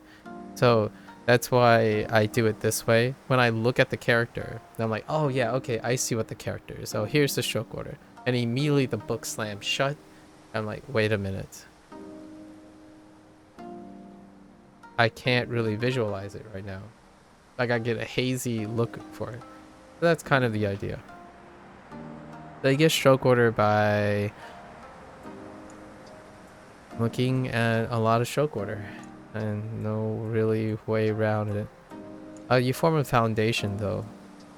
So That's why I do it this way. When I look at the character, I'm like, oh yeah, okay, I see what the character is. Oh, here's the stroke order. And immediately the book slams shut. I'm like, wait a minute. I can't really visualize it right now. Like I get a hazy look for it. So that's kind of the idea. They get stroke order by looking at a lot of stroke order and no really way around it. You form a foundation though.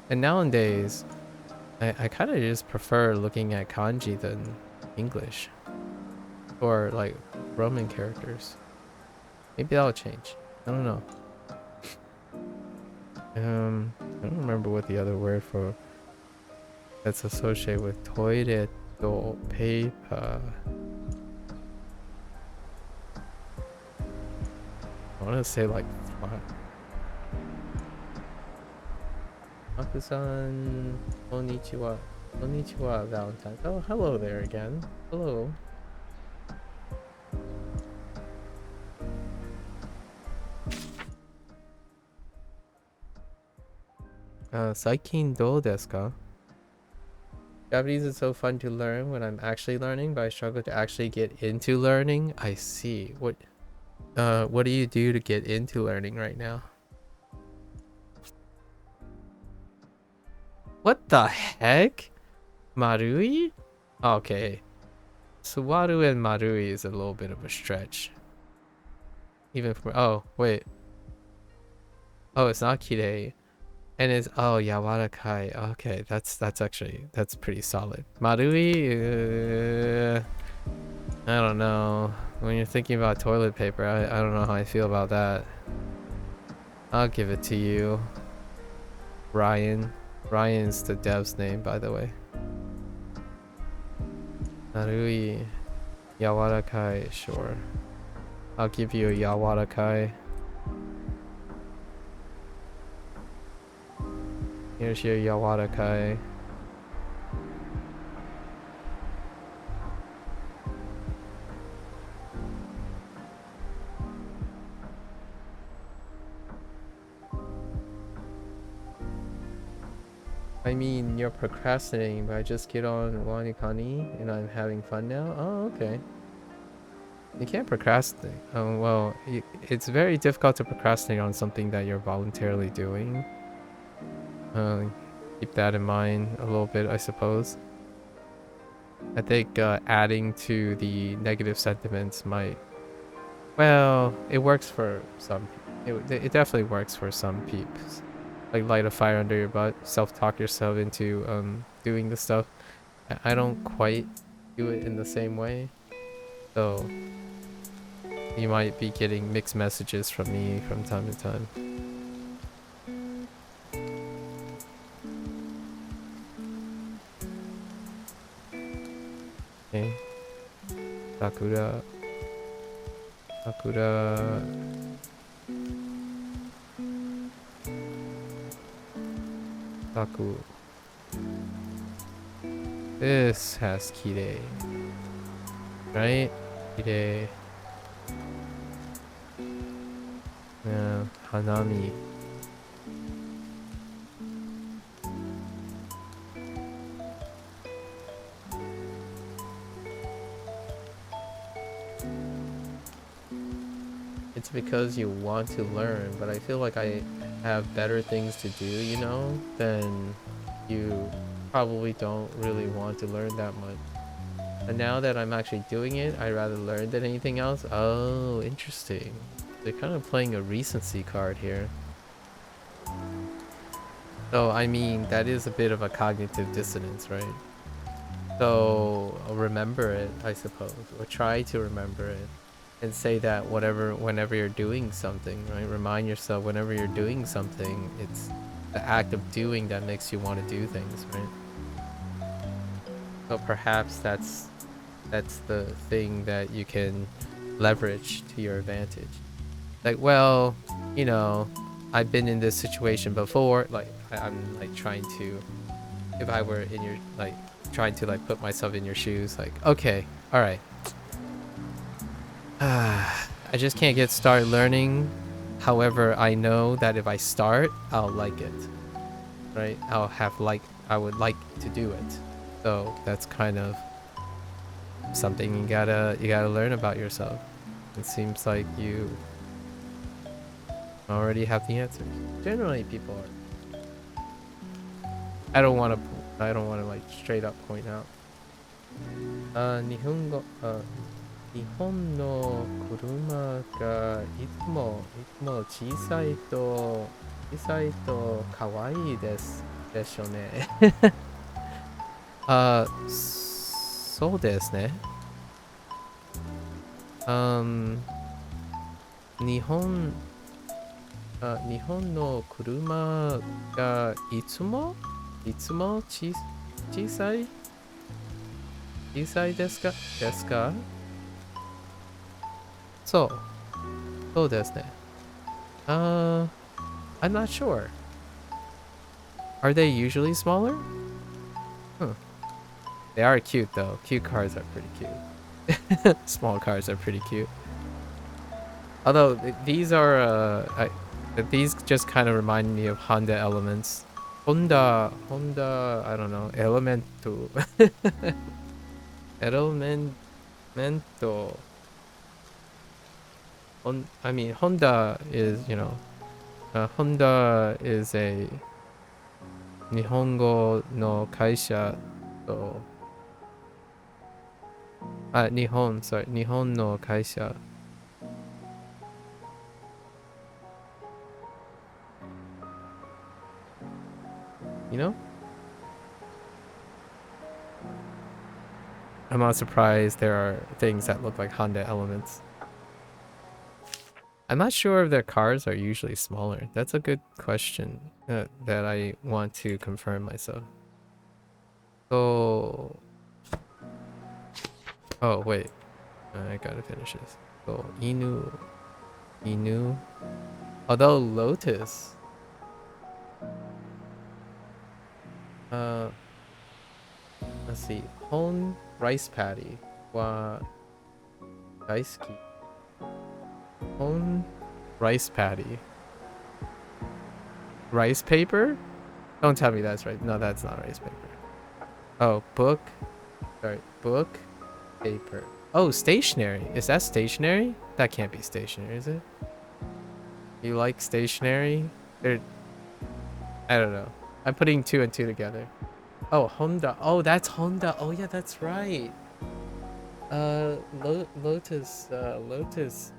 And nowadays, I kind of just prefer looking at kanji than English. Or like Roman characters. Maybe that'll change. I don't know. I don't remember what the other word for that's associated with toilet paper. I want to say like Maku-san, konnichiwa. Konnichiwa, Valentine. Oh, hello there again. Hello. Saikin do desu ka? Japanese is so fun to learn when I'm actually learning, but I struggle to actually get into learning. I see. What do you do to get into learning right now? What the heck? Marui? Okay. Suwaru and Marui is a little bit of a stretch. Even for oh wait. Oh, it's not kirei. And it's oh yawarakai. Okay, that's pretty solid. Marui, I don't know. When you're thinking about toilet paper, I don't know how I feel about that. I'll give it to you. Ryan. Ryan's the dev's name, by the way. Marui. Yawarakai, sure. I'll give you a yawarakai. Here's your yawarakai. I mean, you're procrastinating, but I just get on Wanikani and I'm having fun now? Oh, okay. You can't procrastinate. Oh, well, it's very difficult to procrastinate on something that you're voluntarily doing. Keep that in mind a little bit, I suppose. I think adding to the negative sentiments might... Well, it works for some people. It definitely works for some peeps. Like light a fire under your butt, self-talk yourself into doing the stuff. I don't quite do it in the same way. So you might be getting mixed messages from me from time to time. Okay. Sakura. Sakura. Saku. This has kirei. Right? Kirei. Yeah, Hanami. It's because you want to learn, but I feel like I have better things to do, you know, then you probably don't really want to learn that much. And now that I'm actually doing it, I'd rather learn than anything else. Oh, interesting. They're kind of playing a recency card here. So, I mean, that is a bit of a cognitive dissonance, right? So, remember it, I suppose, or try to remember it. And say that whenever you're doing something, right? Remind yourself whenever you're doing something, it's the act of doing that makes you want to do things, right? So perhaps that's the thing that you can leverage to your advantage. Like, well, you know, I've been in this situation before. Like, I'm like trying to, if I were in your, like, trying to like put myself in your shoes. Like, okay, all right. I just can't get started learning However, I know that if I start, I'll like it, right? I would like to do it. So that's kind of something you gotta learn about yourself. It seems like you already have the answers. Generally, people are. I don't want to like straight up point out. 日本語、日本の車がいつも可愛いですでしょうね。そうですね。日本、日本の車がいつも小さいですかそうですね。I'm not sure. Are they usually smaller? Huh. They are cute though. Cute cars are pretty cute. Small cars are pretty cute. Although these are these just kind of remind me of Honda Elements. Honda, I don't know, Elemental. Elemento. I mean, Honda is, Honda is a Nihongo no kaisha to Nihon no kaisha. You know? I'm not surprised there are things that look like Honda Elements. I'm not sure if their cars are usually smaller. That's a good question that I want to confirm myself. So, oh wait, I gotta finish this. So Inu. Although Lotus, uh, let's see, Hon rice patty wa daisuki. Hon rice patty. Rice paper? Don't tell me that's right. No, that's not rice paper. Oh, book. Sorry, book, paper. Oh, stationery. Is that stationery? That can't be stationery, is it? You like stationery? I don't know. I'm putting two and two together. Oh, Honda. Oh, that's Honda. Oh yeah, that's right. Lotus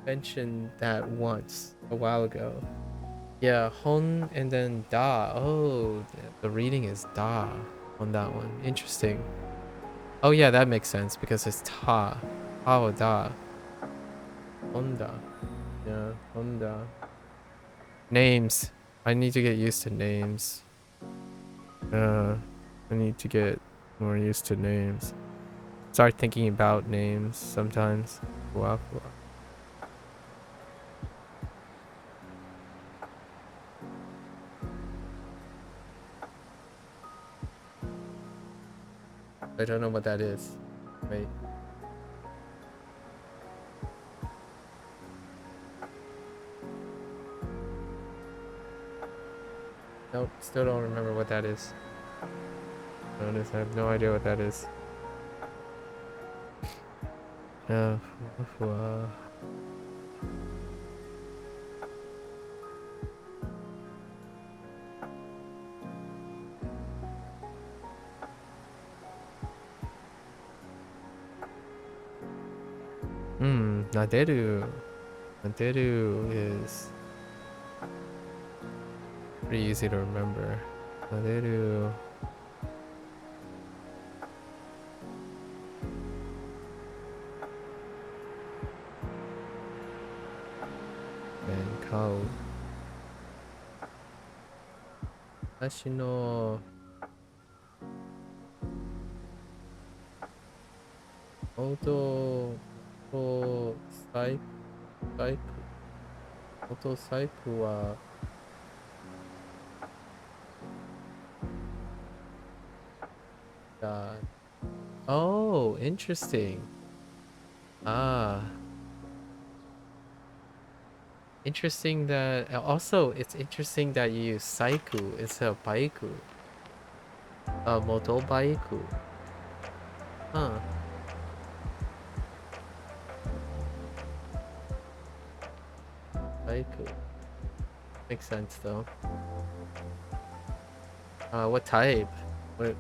mentioned that once a while ago. Yeah, Hon and then Da. Oh, the reading is Da on that one. Interesting. Oh yeah, that makes sense because it's Ta. Oh, Da. Honda. Yeah, Honda. Names. I need to get used to names. I need to get more used to names. Start thinking about names sometimes. Wow. I don't know what that is. Wait. Nope, still don't remember what that is. I have no idea what that is. Yeah. Naderu. Naderu is pretty easy to remember. Naderu. And Kao. Watashi no Auto Motorcycle wa oh, interesting. Ah. Interesting that also it's interesting that you use saiku instead of baiku. Motobaiku. Huh. Baiku. Makes sense though. What type? What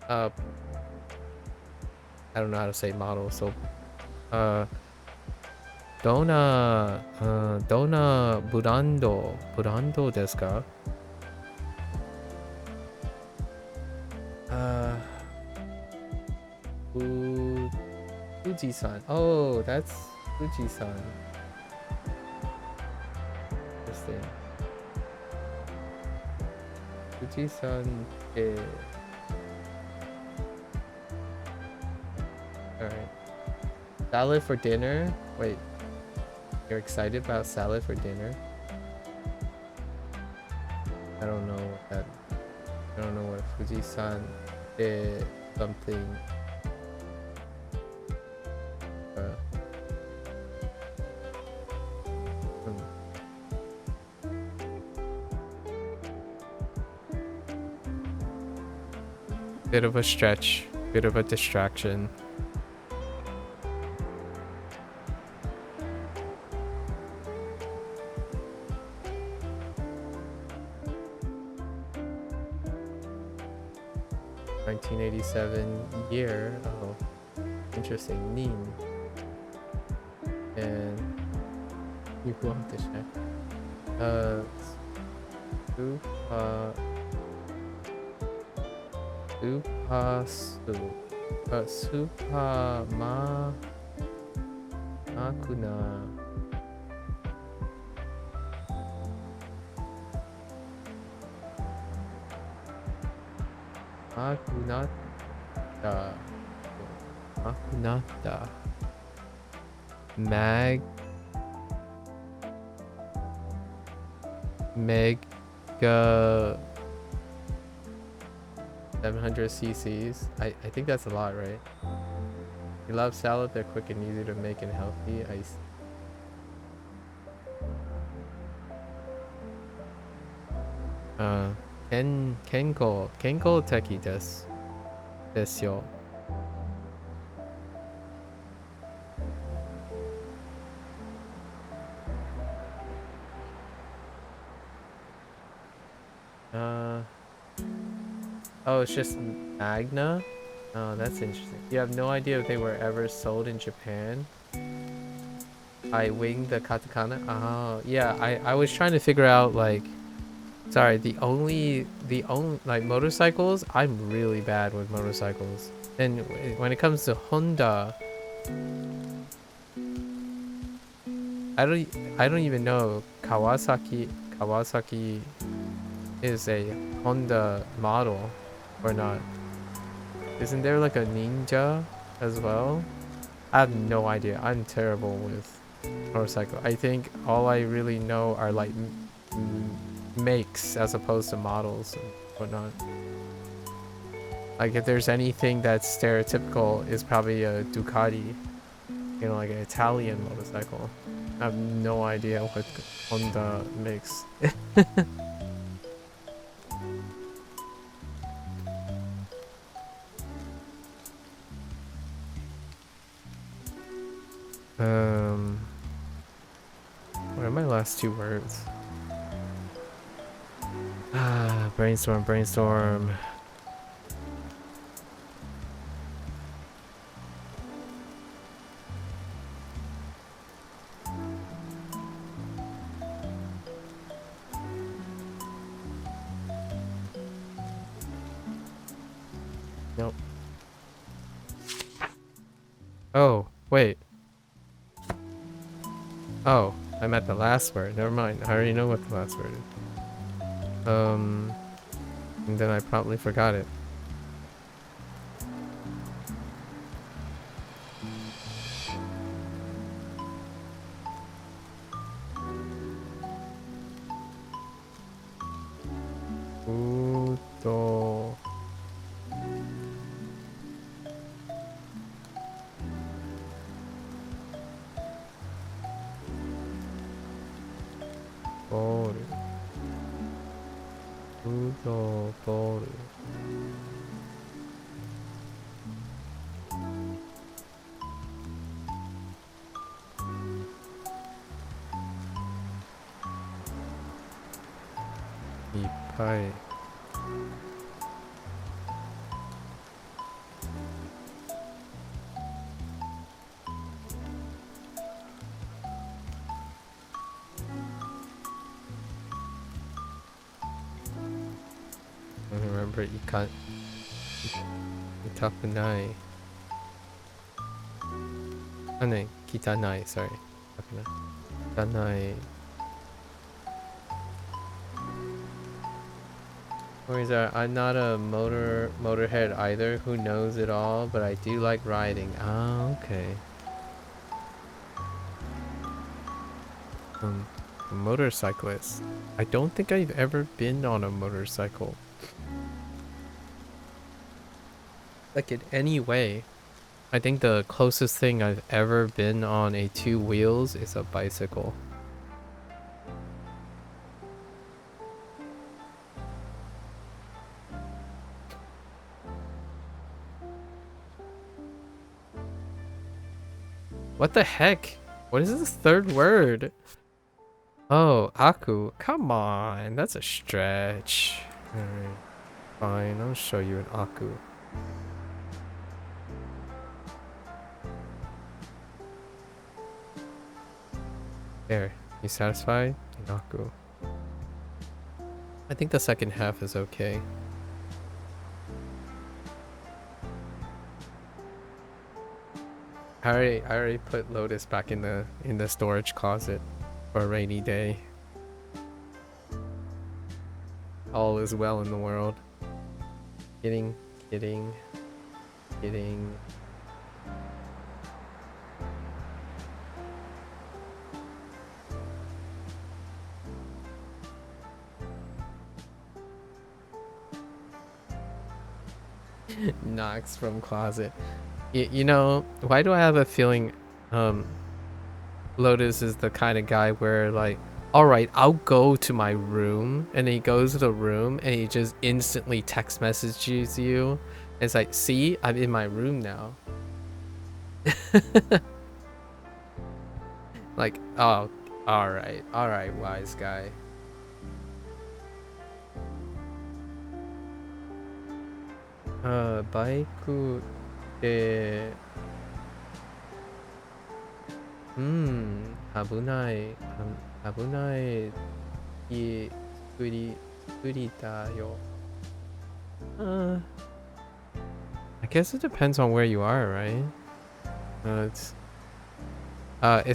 uh I don't know how to say model, so uh Dona Burando desu ka? Uh Fuji-san. Oh, that's Fuji-san. Interesting. Fuji-san. Alright. Salad for dinner? Wait, you're excited about salad for dinner? I don't know what that. I don't know what Fuji-san did something. Hmm. Bit of a stretch, bit of a distraction. $1987 year. Oh, interesting. Nin. And you want to check. Supa. Supa Makuna. Makunata. Makunata. Mega 700 cc's. I think that's a lot, right? You love salad, they're quick and easy to make and healthy. Kenko teki desu yo. Oh, it's just Magna? Oh, that's interesting. You have no idea if they were ever sold in Japan? I winged the katakana? Oh, yeah, I was trying to figure out, like... Sorry, the only, like, motorcycles, I'm really bad with motorcycles. And when it comes to Honda... I don't even know Kawasaki is a Honda model or not. Isn't there like a Ninja as well? I have no idea. I'm terrible with motorcycle. I think all I really know are like makes as opposed to models and whatnot. Like if there's anything that's stereotypical, is probably a Ducati, you know, like an Italian motorcycle. I have no idea what Honda makes. What are my last two words? Brainstorm. Nope. Oh, wait. Oh, I'm at the last word. Never mind. I already know what the last word is. And then I probably forgot it. Udo. ボール。フードボール。いっぱい。Remember, 痛くない。あ、ね、汚い。Sorry. 痛くない。汚い。Worries are, I'm not a motorhead either who knows it all, but I do like riding. Ah, okay. A motorcyclist. I don't think I've ever been on a motorcycle. Like in any way. I think the closest thing I've ever been on a 2 wheels is a bicycle. What the heck? What is this third word? Oh, Aku. Come on, that's a stretch. Alright, fine, I'll show you an Aku. There, you satisfied? An Aku. I think the second half is okay. I already put Lotus back in the storage closet for a rainy day. All is well in the world. Kidding. Knocks from closet. You know, why do I have a feeling Lotus is the kind of guy where like, alright, I'll go to my room, and then he goes to the room and he just instantly text messages you. And it's like, see, I'm in my room now. Like, oh, alright, wise guy. Bike で、危ない。危ない家作りだよ。I guess it depends on where you are, right? It's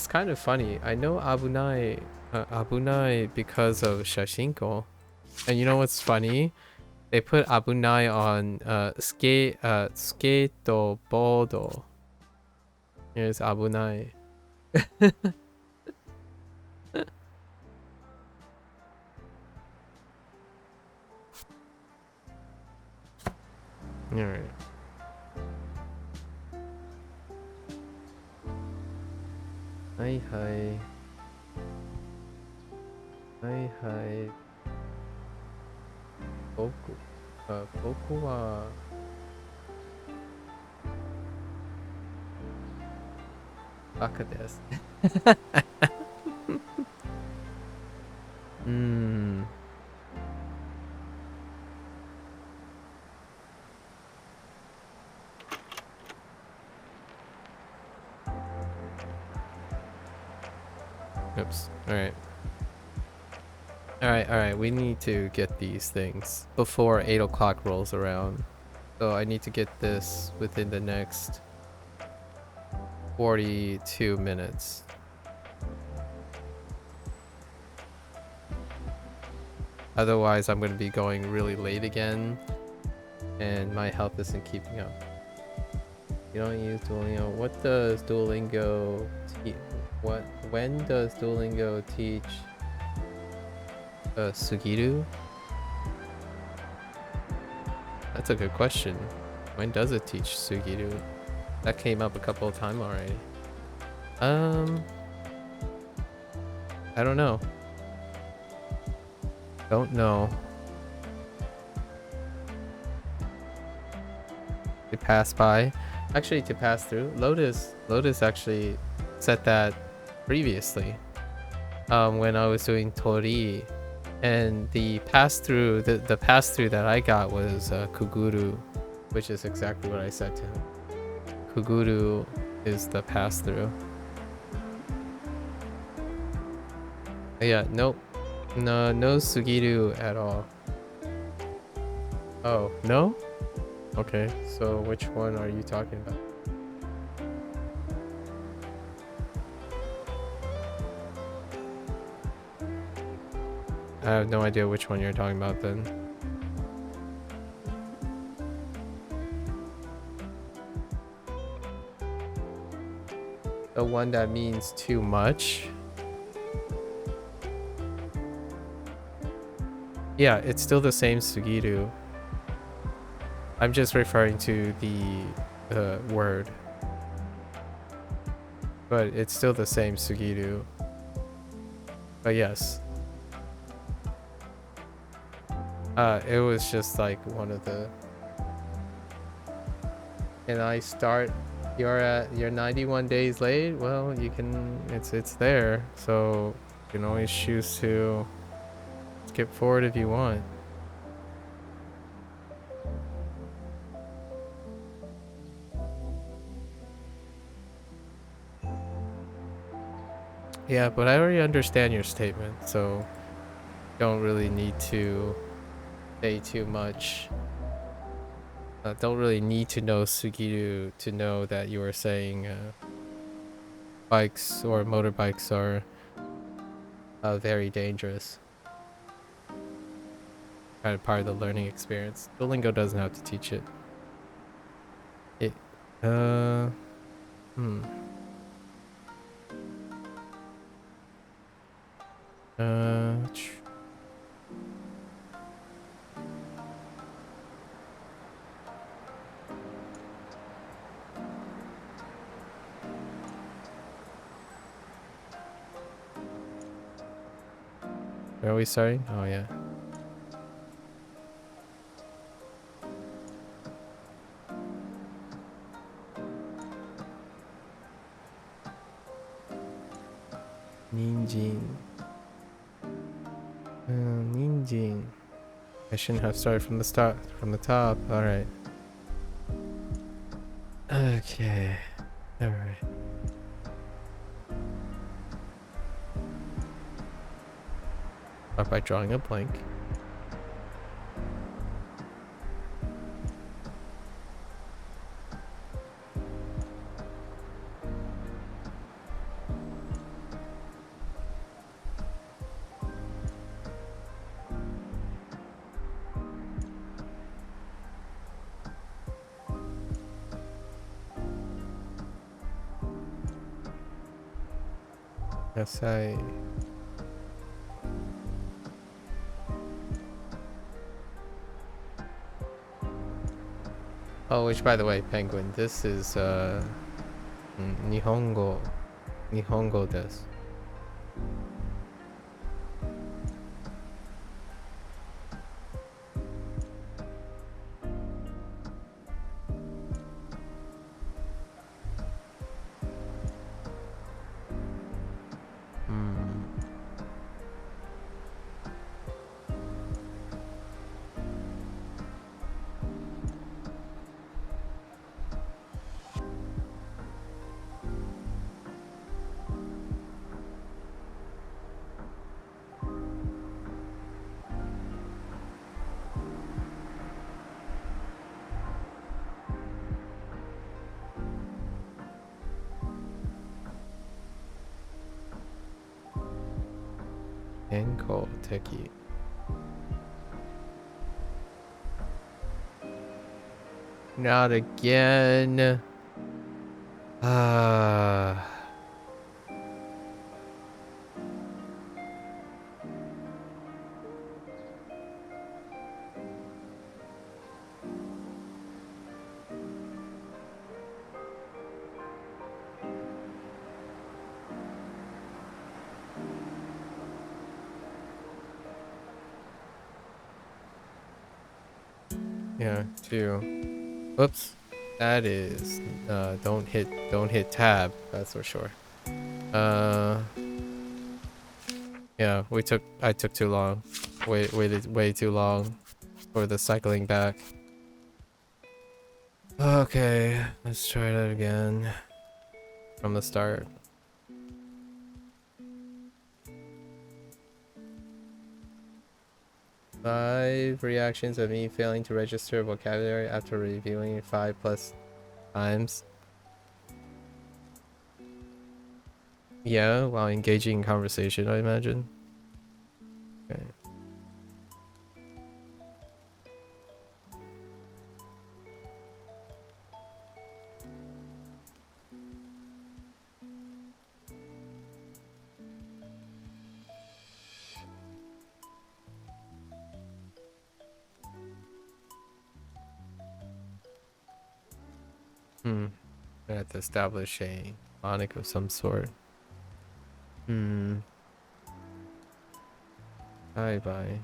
kind of funny. I know Abunai because of Shashingo. And you know what's funny? They put Abunai on skateboard. Here's Abunai. Alright. Hi. 僕はバカです。Oops. Alright, we need to get these things before 8 o'clock rolls around. So I need to get this within the next 42 minutes. Otherwise, I'm going to be going really late again, and my health isn't keeping up. You don't use Duolingo. What does Duolingo teach? When does Duolingo teach Sugiru? That's a good question. When does it teach Sugiru? That came up a couple of times already. I don't know. Don't know. To pass by. Actually, to pass through. Lotus actually said that previously. When I was doing Tori. And the pass through, the pass through that I got was Kuguru, which is exactly what I said to him. Kuguru is the pass through. Yeah, nope. No Sugiru at all. Oh, no? Okay, so which one are you talking about? I have no idea which one you're talking about then. The one that means too much? Yeah, it's still the same Sugiru. I'm just referring to the word. But it's still the same Sugiru. But yes. It was just like one of the... Can I start? You're 91 days late? Well, you can... It's there. So you can always choose to skip forward if you want. Yeah, but I already understand your statement, so don't really need to say too much. Don't really need to know Sugiru to know that you are saying bikes or motorbikes are very dangerous. Kind of part of the learning experience. Duolingo doesn't have to teach it. Hmm. Where are we starting? Oh yeah. Ninjin. Ninjin. I shouldn't have started from the start, from the top. All right. Okay. All right. Start by drawing a blank. Yes, Oh, which by the way, Penguin, this is Nihongo. Nihongo desu. Enko Teki. Not again. Ah. Yeah, 2. Oops. That is don't hit tab, that's for sure. Uh yeah, I took too long. Waited way too long for the cycling back. Okay, let's try that again from the start. 5 reactions of me failing to register vocabulary after reviewing it 5+ times. Yeah, while engaging in conversation, I imagine. Okay. I have to establish a tonic of some sort. Bye bye.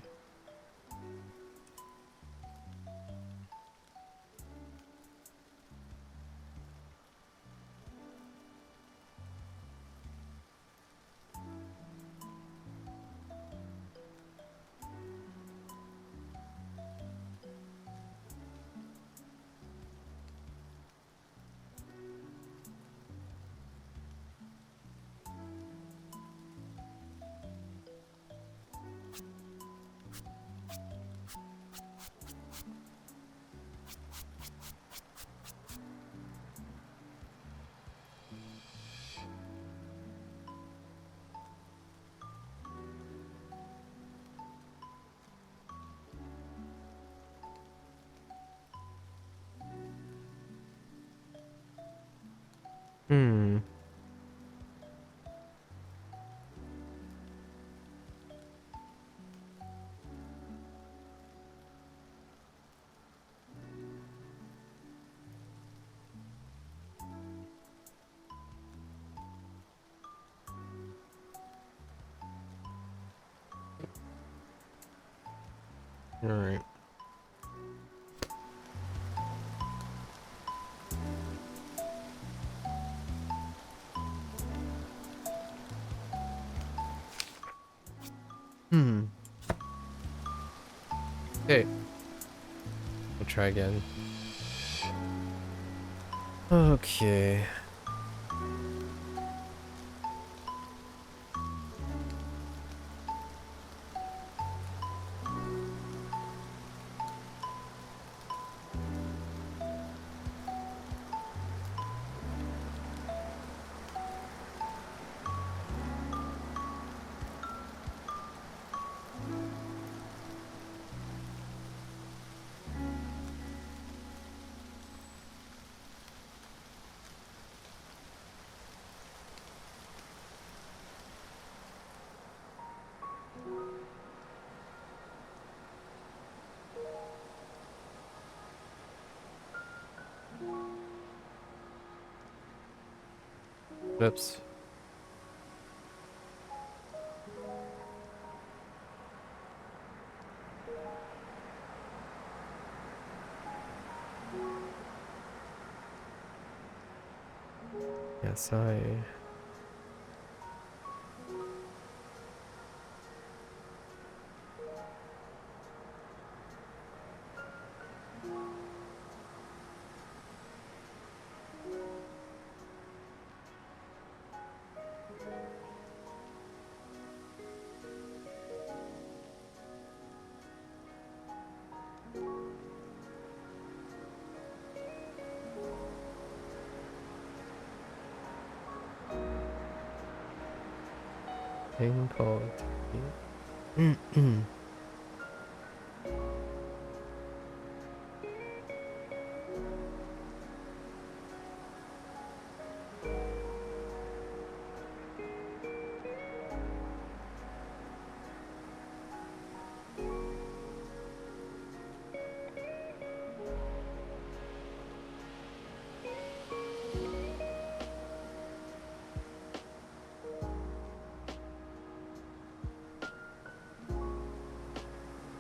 Hmm. All right. Okay. We'll try again. Okay. Oops. Yes, I. Thing called.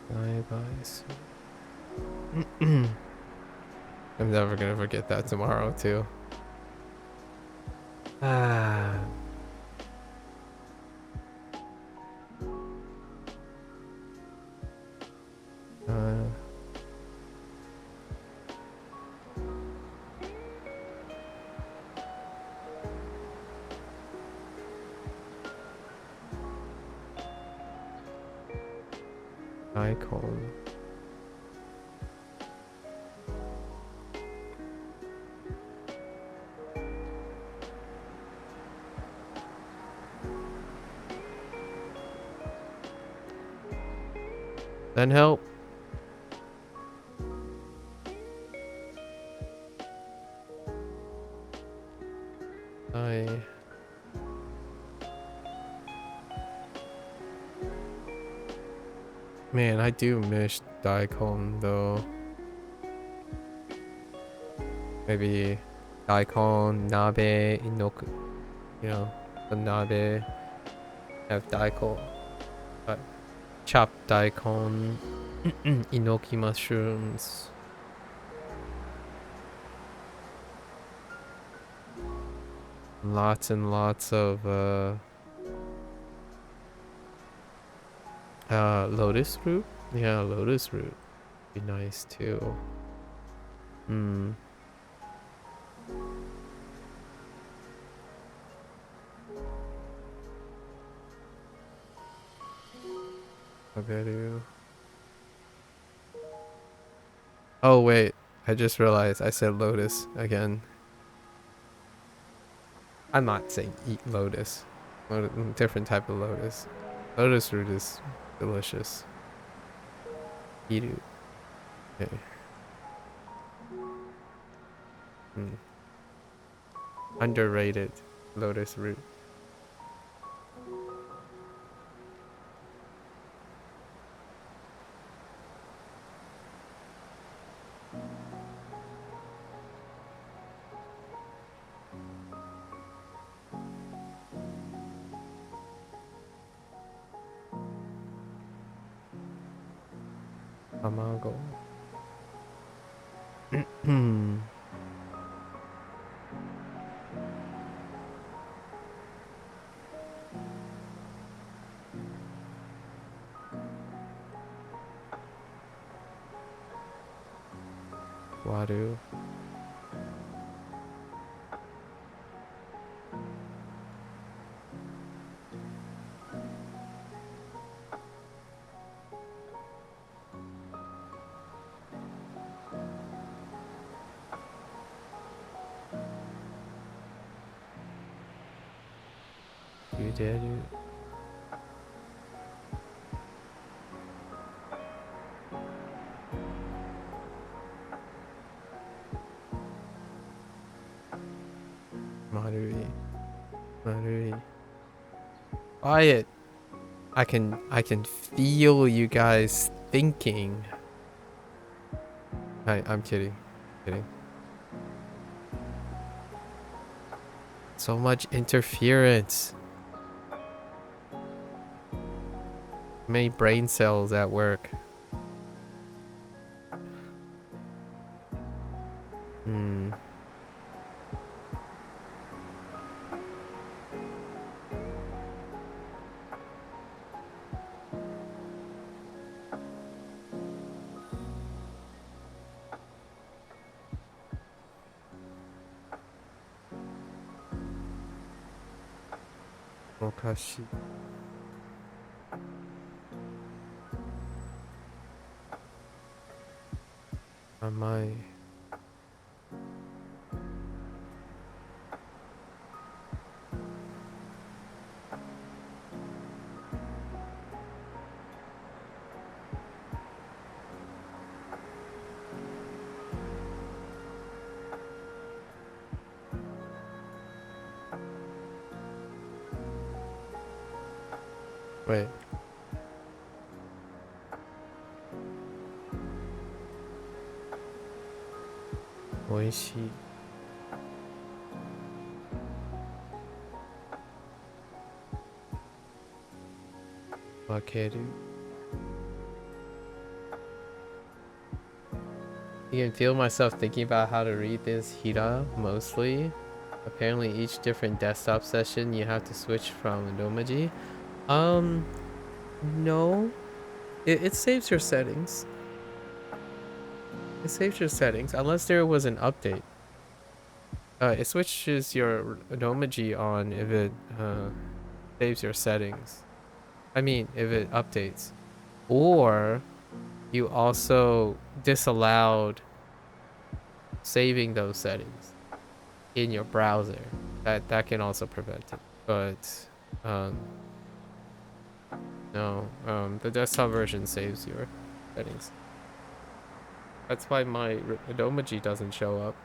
Bye bye. I'm never gonna forget that tomorrow too. Ah. Uh, icon. Then help. I. Man, I do miss daikon though. Maybe daikon, nabe, inoku. You know, the nabe have daikon. Chopped daikon, inoki mushrooms. Lots and lots of lotus root. Yeah, lotus root be nice too. Hmm. Aberu. Oh wait, I just realized I said lotus again. I'm not saying eat lotus. Different type of lotus. Lotus root is delicious. Iru. Okay. Hmm. Underrated lotus root. Tamago. Hmm. Waru. Yuderu. Marui. Marui. Quiet. I can feel you guys thinking. I'm kidding. Kidding. So much interference. Many brain cells at work. Hmm. Okashi. Amai. Wait. Oishi. Wakeru. You can feel myself thinking about how to read this Hira mostly. Apparently each different desktop session you have to switch from Domaji. No. It saves your settings. It saves your settings unless there was an update. It switches your Domaji on if it saves your settings. I mean, if it updates. Or you also disallowed saving those settings in your browser. That can also prevent it. But no, the desktop version saves your settings. That's why my Domaji doesn't show up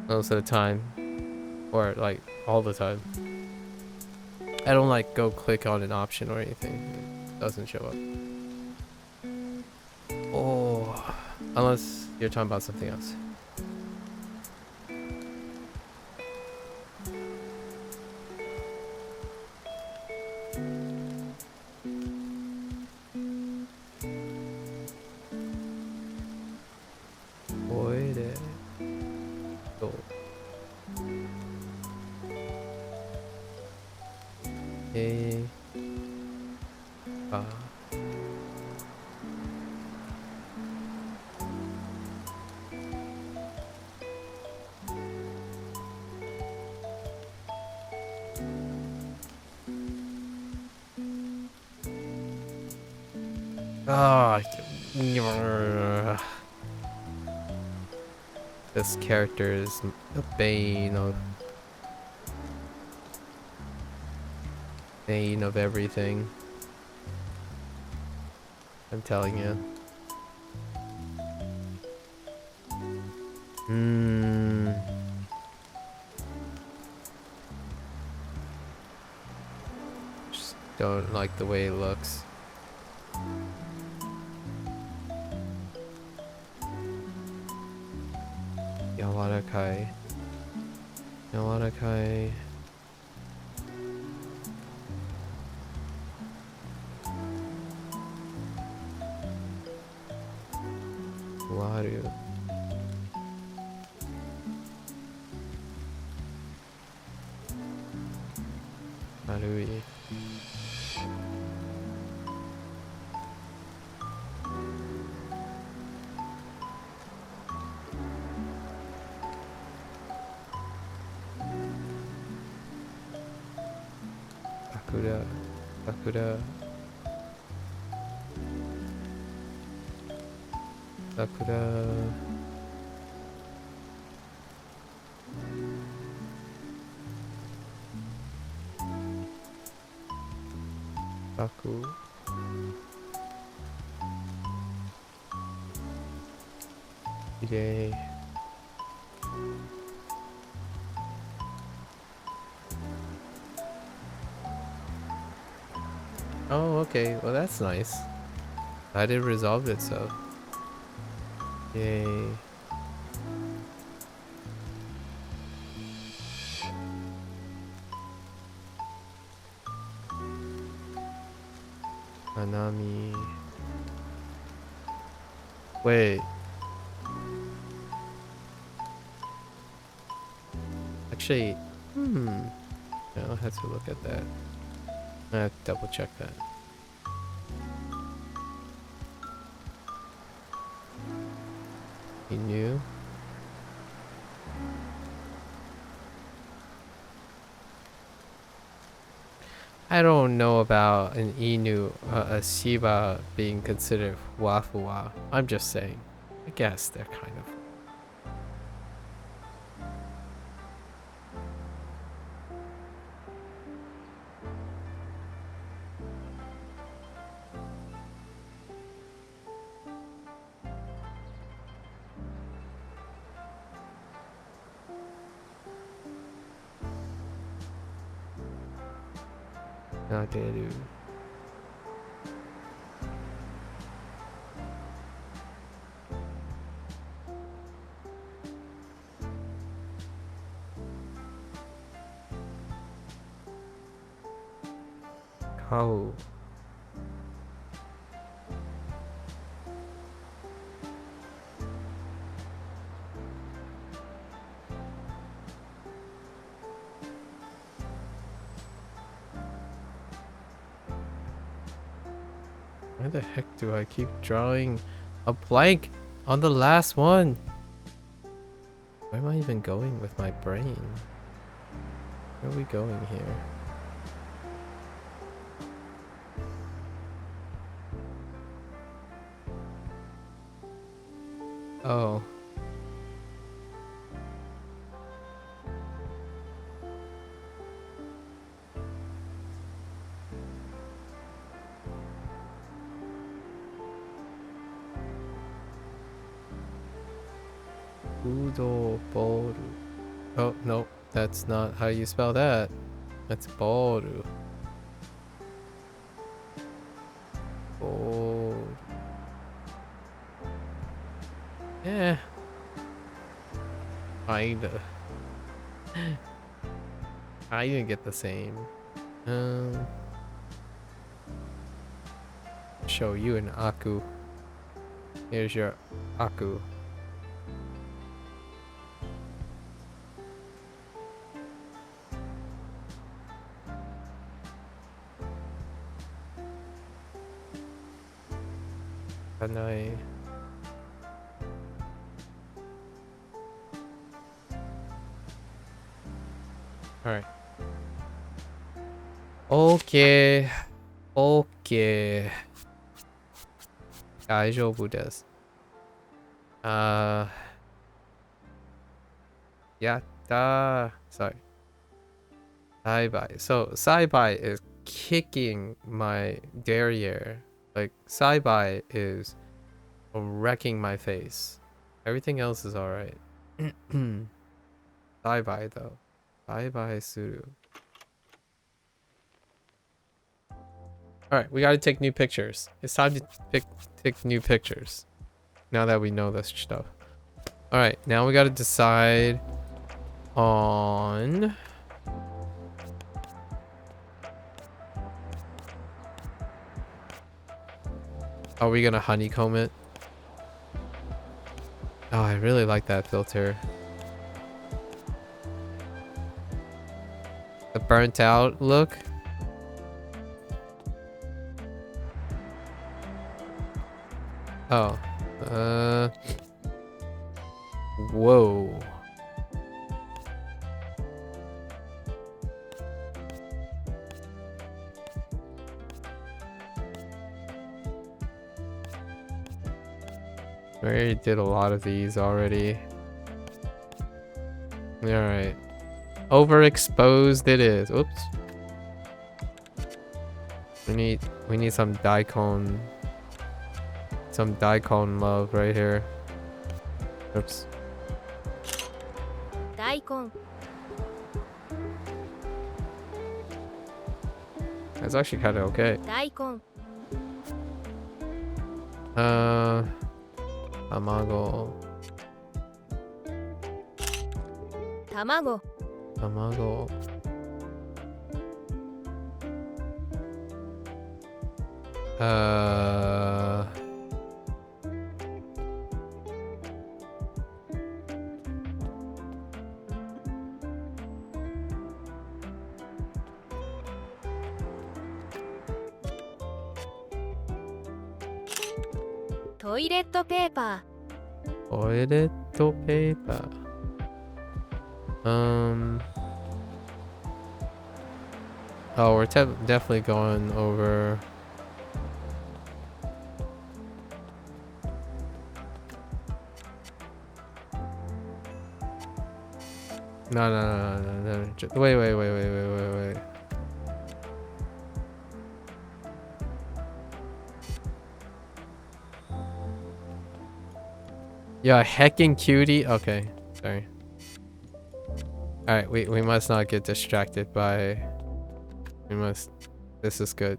most of the time, or like all the time. I don't like go click on an option or anything. It doesn't show up. Oh, unless you're talking about something else. Oide. Oh. Hey. Ah. Ah. This character is the bane of everything. I'm telling you. Just don't like the way it looks. Yawarakai. Yawarakai. Waru. Marui. Sakura. Sakura. Sakura. Saku. Yay. Oh, okay. Well, that's nice. I did resolve it, so. Yay. Hanami. Wait. Actually, yeah, I'll have to look at that. I have to double check that. He knew. I don't know about an Inu, a Shiba being considered wafuwa. I'm just saying. I guess they're kind of. Naderu. Kau. Why the heck do I keep drawing a blank on the last one? Where am I even going with my brain? Where are we going here? Oh. Udo Boru. Oh, no. That's not how you spell that. That's Boru. Boru. Yeah. Kinda. I didn't get the same. Show you an Aku. Here's your Aku. Kanai. Alright. Okay. Okay. 大丈夫です。Yatta. Sorry. Saibai. So, Saibai is kicking my derriere. Like, Saibai is wrecking my face. Everything else is alright. Saibai, though. Saibai suru. Alright, we gotta take new pictures. It's time to take new pictures. Now that we know this stuff. Alright, now we gotta decide on... Are we gonna honeycomb it? Oh, I really like that filter. The burnt out look. Oh. Whoa. We already did a lot of these already. Alright. Overexposed it is. Oops. We need some daikon. Some daikon love right here. Oops. Daikon. That's actually kind of okay. Daikon. Tamago. Tamago. Tamago. Toilet paper. Toilet paper. Oh, we're definitely going over. No. Wait. Yeah, hecking cutie. Okay, sorry. All right, we must not get distracted by. We must. This is good.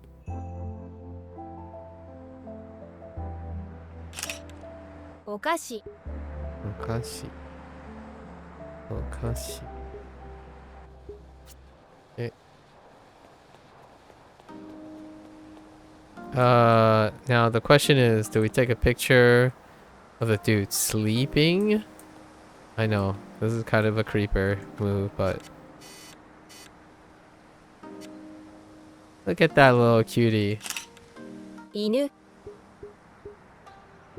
Okashi. Okashi. Okashi. Okay. Now the question is, do we take a picture of the dude sleeping? I know, this is kind of a creeper move, but... Look at that little cutie. Inu.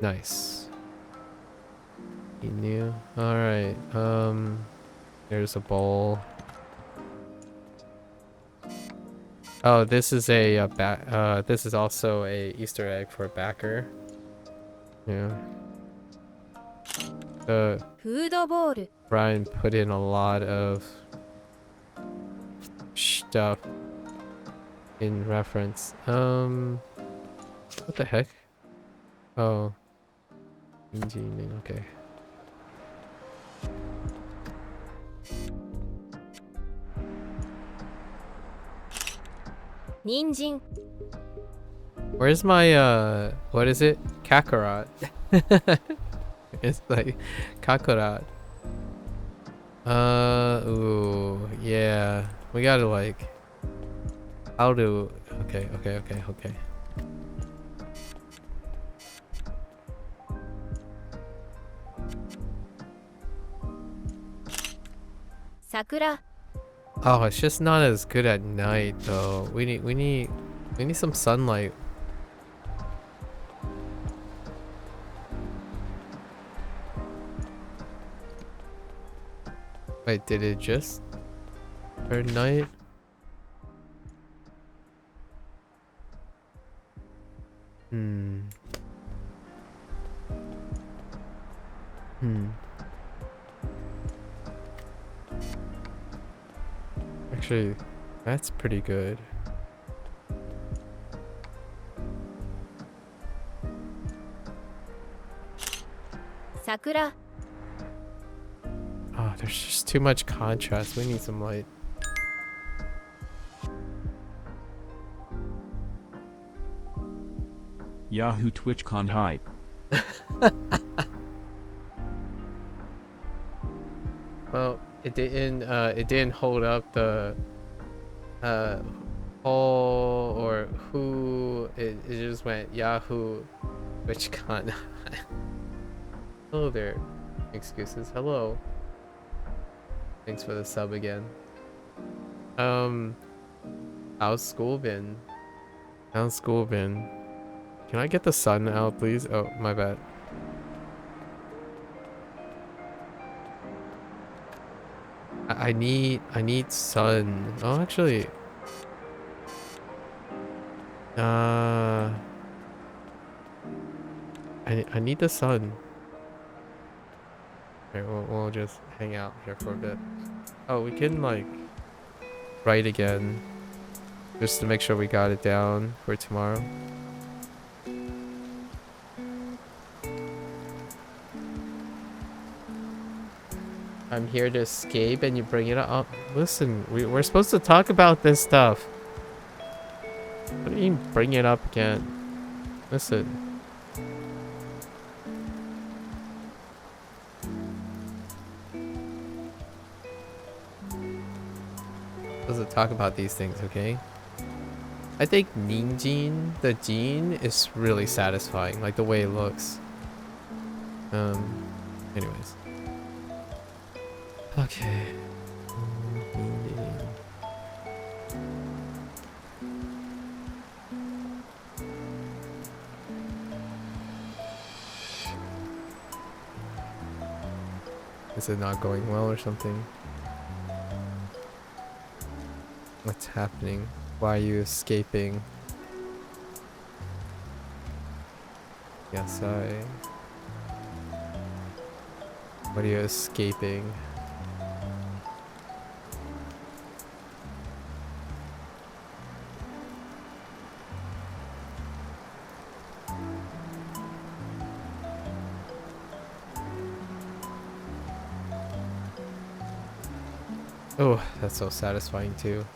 Nice. He knew. Alright, there's a bowl. Oh, this is a this is also a Easter egg for a backer. Yeah. Brian put in a lot of stuff in reference. What the heck? Oh. Okay. Ninjin. Where's my what is it? Kakarot. It's like Kakarot. Ooh, yeah. We gotta like how to okay. Sakura. Oh, it's just not as good at night though. We need some sunlight. Wait, did it just turn night? Actually, that's pretty good. Sakura. Oh, there's just too much contrast. We need some light. Yahoo TwitchCon hype. Well, it didn't hold up the all or who. It just went Yahoo TwitchCon. Hello there. Excuses. Hello. Thanks for the sub again. How's school been? How's school been? Can I get the sun out, please? Oh, my bad. I need sun. Oh, actually. I need the sun. Okay, we'll just hang out here for a bit. Oh, we can like write again, just to make sure we got it down for tomorrow. I'm here to escape and you bring it up. Listen, we're supposed to talk about this stuff. What do you mean bring it up again? Listen. Supposed to talk about these things, okay? I think Ninjin, the gene, is really satisfying, like the way it looks. Anyways. Okay. Is it not going well or something? What's happening? Why are you escaping? Yes, What are you escaping? Oh, that's so satisfying too.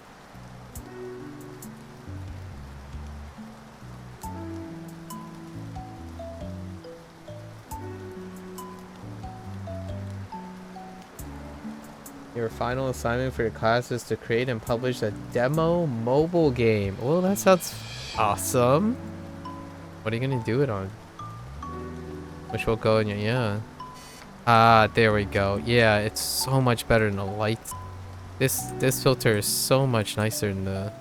Your final assignment for your class is to create and publish a demo mobile game. Well, that sounds awesome. What are you gonna do it on? Which will go in your, yeah. Ah, there we go. Yeah, it's so much better than the light. This filter is so much nicer than the...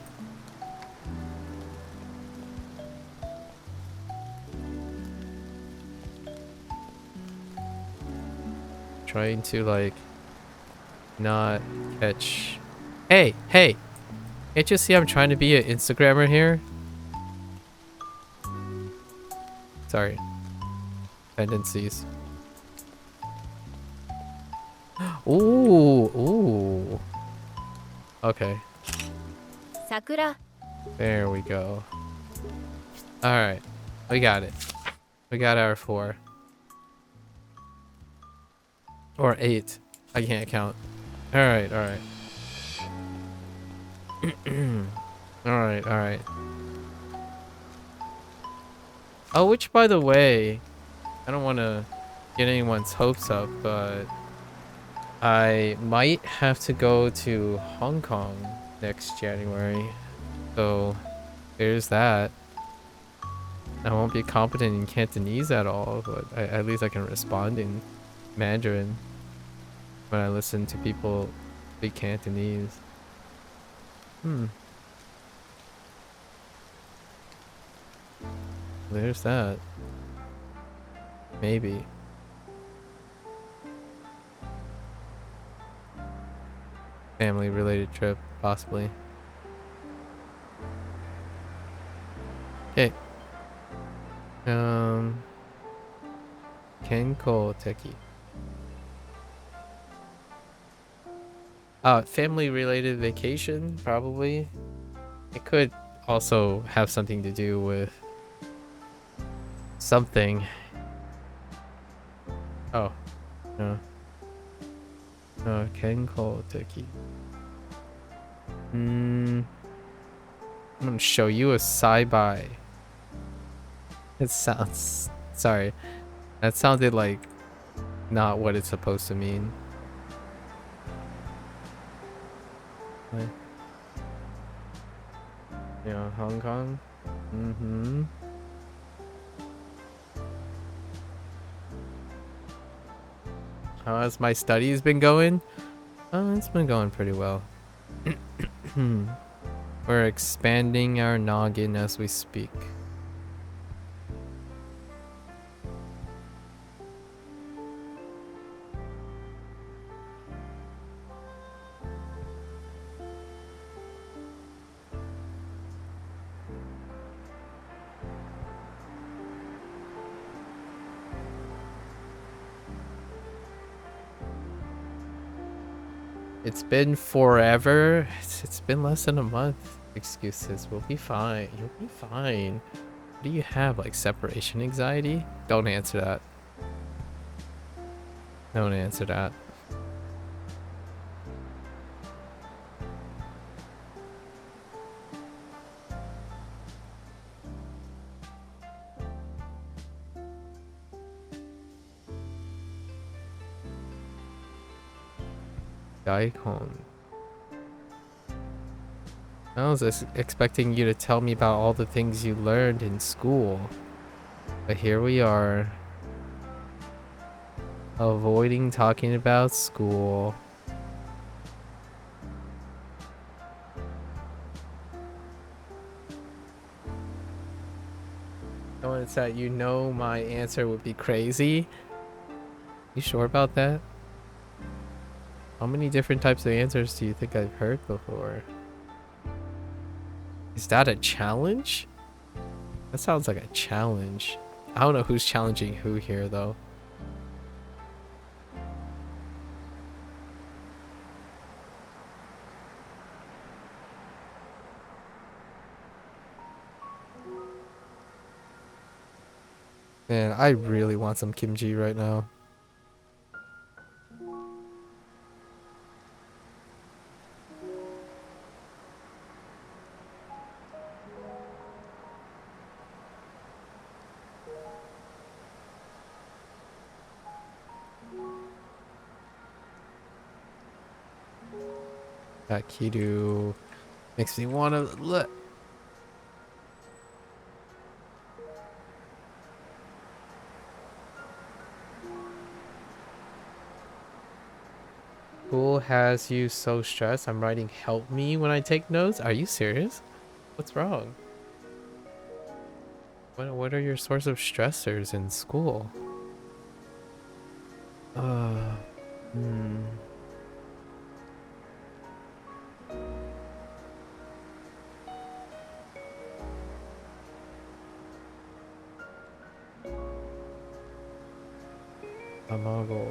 trying to like not catch. Hey, hey! Can't you see I'm trying to be an Instagrammer here? Sorry. Tendencies. Ooh, ooh. Okay, 桜 there we go. Alright, we got it. We got our 4. Or 8. I can't count. Alright, alright. Alright, alright. Oh, which by the way, I don't want to get anyone's hopes up, but I might have to go to Hong Kong next January. So there's that. I won't be competent in Cantonese at all, but at least I can respond in Mandarin when I listen to people speak Cantonese. There's that. Maybe. Family related trip, possibly. Okay. Kenko Teki. Family related vacation, probably. It could also have something to do with something. Oh, no. No, Kenko Teki. I'm gonna show you a sci-fi. It sounds... Sorry. That sounded like not what it's supposed to mean. Okay. Yeah, Hong Kong? How has my studies been going? Oh, it's been going pretty well. We're expanding our noggin as we speak. It's been forever. It's been less than a month. Excuses. We'll be fine. You'll be fine. What do you have? Like separation anxiety? Don't answer that. Don't answer that. Daikon. I was expecting you to tell me about all the things you learned in school. But here we are. Avoiding talking about school. Knowing it's that you know my answer would be crazy. You sure about that? How many different types of answers do you think I've heard before? Is that a challenge? That sounds like a challenge. I don't know who's challenging who here though. Man, I really want some kimchi right now. That Kidu makes me want to look. School has you so stressed. I'm writing help me when I take notes. Are you serious? What's wrong? What are your source of stressors in school? Hmm. Tamago.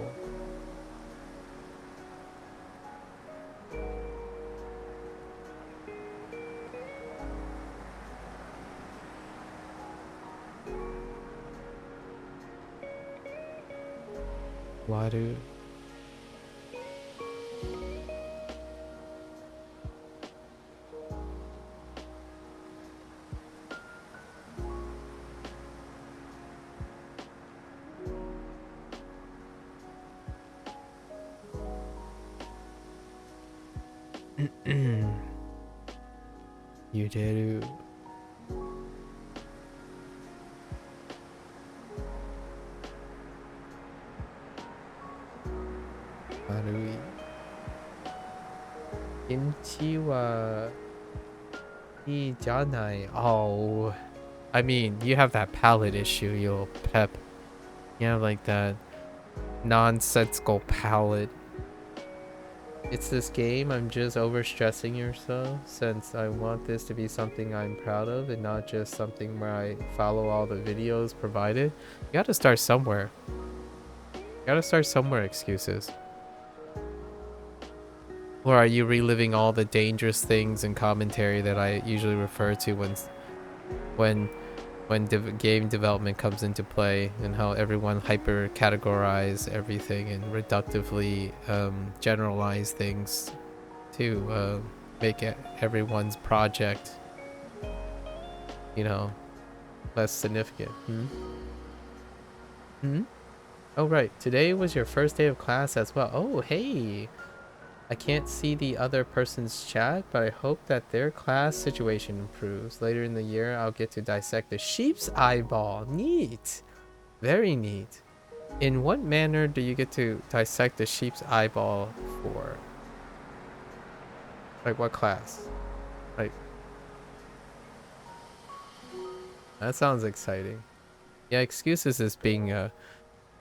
Waru. Yuderu. Marui. Kimchi wa ii janai. Oh, I mean, you have that palate issue, you pep. You have like that nonsensical palate. It's this game, I'm just overstressing yourself since I want this to be something I'm proud of and not just something where I follow all the videos provided. You gotta start somewhere. You gotta start somewhere, excuses. Or are you reliving all the dangerous things and commentary that I usually refer to when game development comes into play, and how everyone hyper categorize everything and reductively generalize things to make everyone's project, you know, less significant? Oh right, today was your first day of class as well. Oh hey, I can't see the other person's chat, but I hope that their class situation improves. Later in the year, I'll get to dissect the sheep's eyeball. Neat. Very neat. In what manner do you get to dissect the sheep's eyeball for? Like what class? Like, that sounds exciting. Yeah, Excuses is being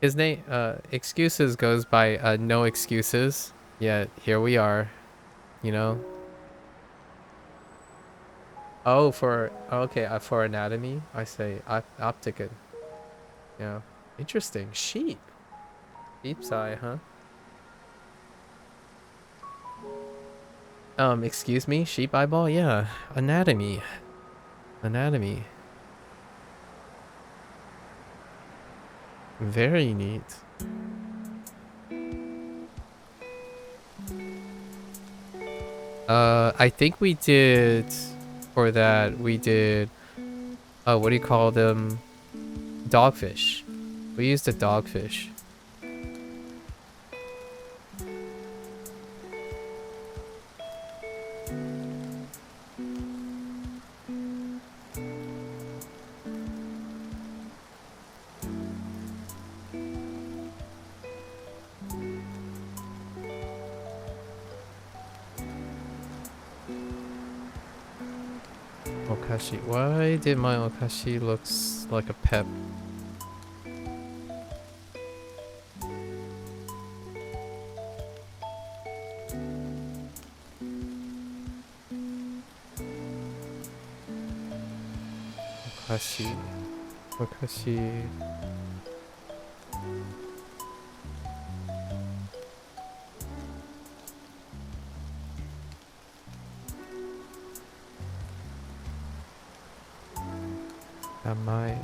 his name Excuses goes by no excuses. Yeah, here we are, you know. Oh, okay, for anatomy, I say opticon. Yeah. Interesting. Sheep's eye, huh? Excuse me, sheep eyeball? Yeah. Anatomy. Very neat. I think we did for that we did what do you call them? Dogfish. We used a dogfish. Okashi. Why did my Okashi looks like a pep? Okashi. Amai.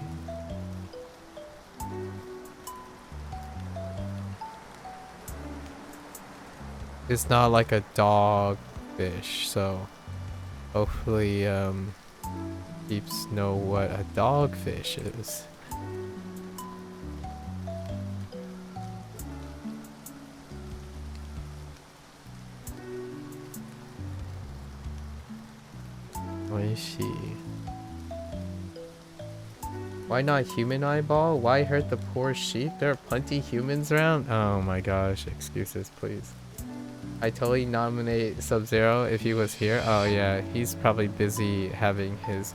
It's not like a dog fish, so hopefully peeps know what a dogfish is. Oishi. Why not human eyeball? Why hurt the poor sheep? There are plenty humans around. Oh my gosh, excuses please. I totally nominate Sub-Zero if he was here. Oh yeah, he's probably busy having his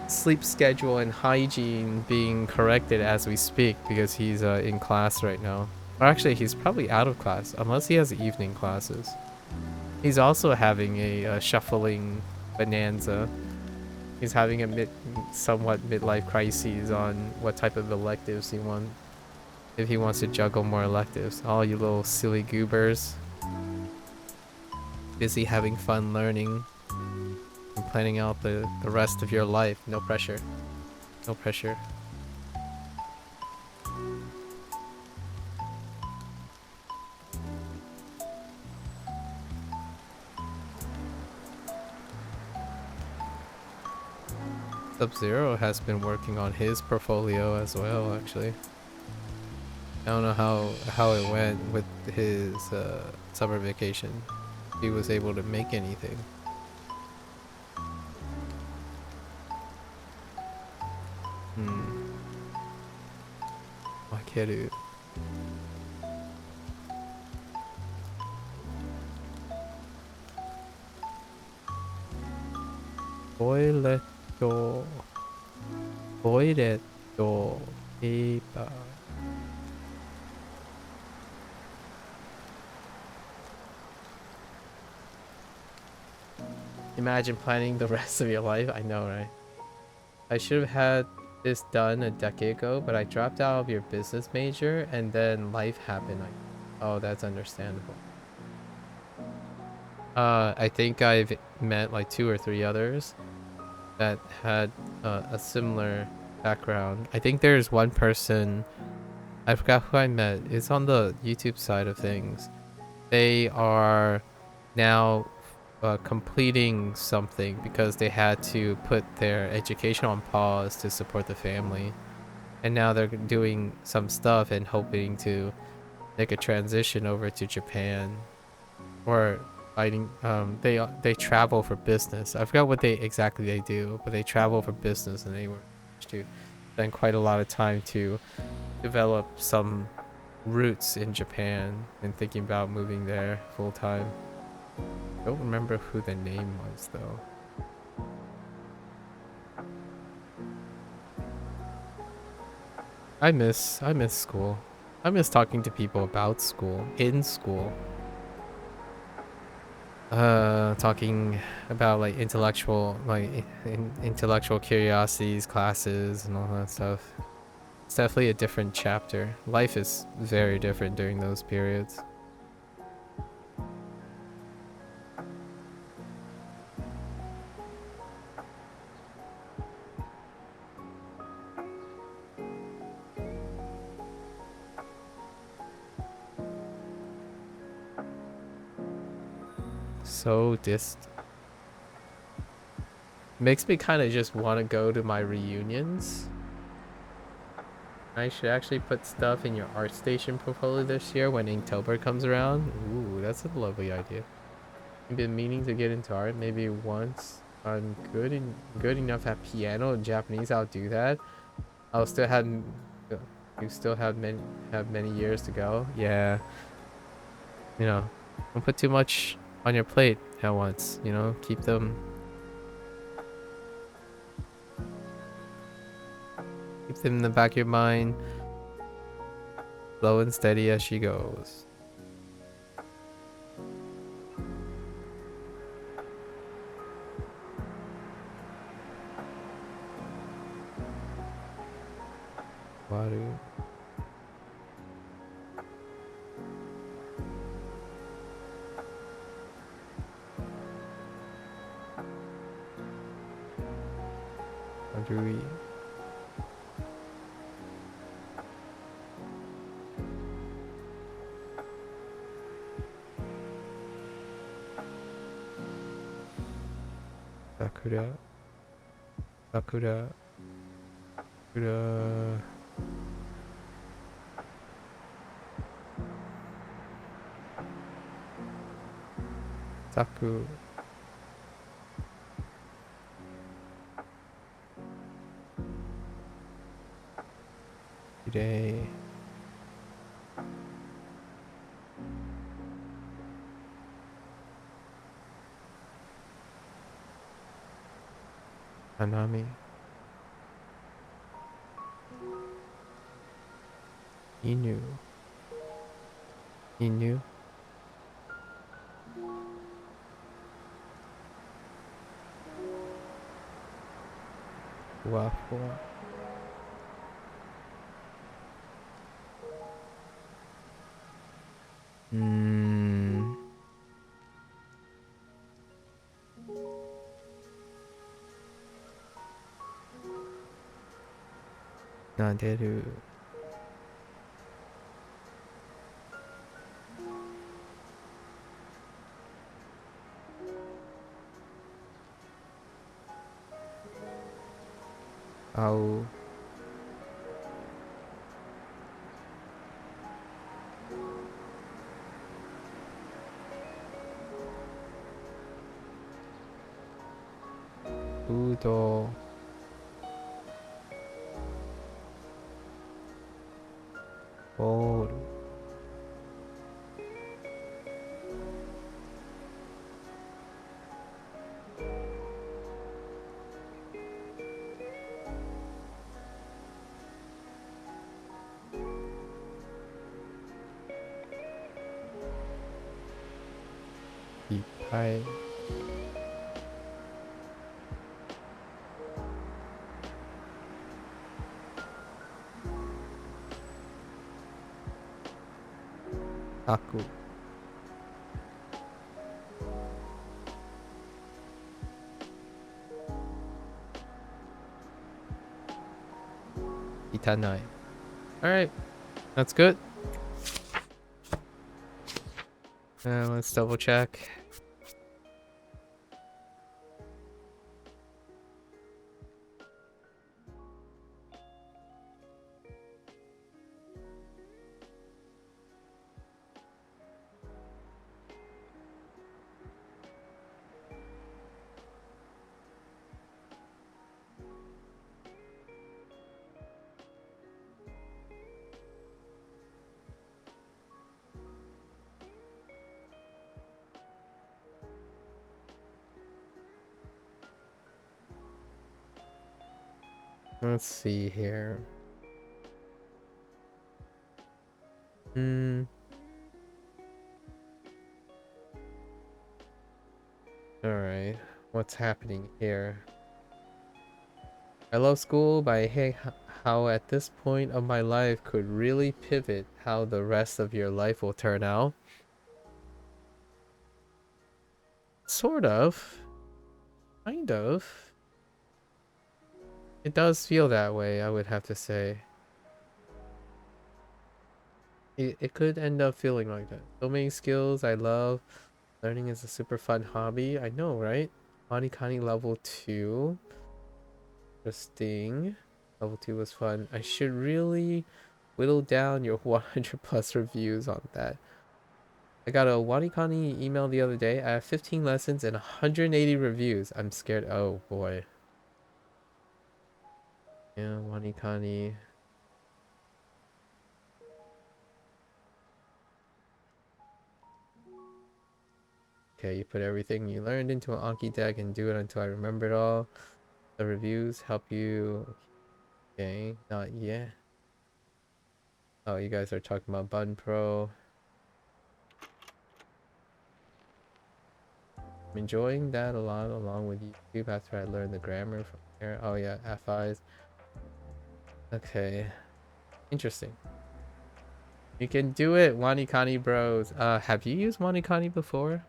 sleep schedule and hygiene being corrected as we speak because he's in class right now. Or actually, he's probably out of class, unless he has evening classes. He's also having a shuffling bonanza. He's having a somewhat midlife crises on what type of electives he wants. If he wants to juggle more electives. All you little silly goobers. Busy having fun learning and planning out the rest of your life. No pressure. No pressure. Sub-Zero has been working on his portfolio as well, actually. I don't know how it went with his summer vacation. If he was able to make anything. Makeru. Boiletto. Boiletto. Paper. Imagine planning the rest of your life. I know, right? I should have had this done a decade ago, but I dropped out of your business major and then life happened. Oh, that's understandable. I think I've met like 2 or 3 others that had a similar background. I think there's one person, I forgot who I met. It's on the YouTube side of things. They are now completing something because they had to put their education on pause to support the family. And now they're doing some stuff and hoping to make a transition over to Japan. Or fighting, they travel for business. I forgot what exactly they do, but they travel for business and they were to spend quite a lot of time to develop some roots in Japan and thinking about moving there full time. Don't remember who the name was though. I miss school. I miss talking to people about school, in school. Talking about like intellectual curiosities, classes and all that stuff. It's definitely a different chapter. Life is very different during those periods. So makes me kind of just want to go to my reunions. I should actually put stuff in your art station portfolio this year when Inktober comes around. Ooh, that's a lovely idea. I've been meaning to get into art. Maybe once I'm good enough at piano and Japanese, I'll do that. I'll still have you still have many years to go. Yeah, you know, don't put too much on your plate at once. You know, keep them in the back of your mind, slow and steady as she goes. Waru. Marui. Sakura. Sakura. Sakura. Saku. Kirei. Hanami. Inu. Inu. Waffle. Hmm. Naderu. Ao. Udo. Boru. Ipai. Aku. Itanai. Alright. That's good. Let's double check. Let's see here. Alright. What's happening here? I love school, but I hate how at this point of my life could really pivot how the rest of your life will turn out. Sort of. Kind of. It does feel that way, I would have to say. It could end up feeling like that. So many skills I love. Learning is a super fun hobby. I know, right? Manikani level 2. Interesting. Level 2 was fun. I should really whittle down your 100 plus reviews on that. I got a Wanikani email the other day. I have 15 lessons and 180 reviews. I'm scared. Oh boy. Yeah, Wanikani. Okay, you put everything you learned into an Anki deck and do it until I remember it all. The reviews help you. Okay, not yet. Oh, you guys are talking about Bun Pro. I'm enjoying that a lot along with YouTube after I learned the grammar from there. Oh yeah, FIs. Okay. Interesting. You can do it, Wanikani bros. Have you used Wanikani before?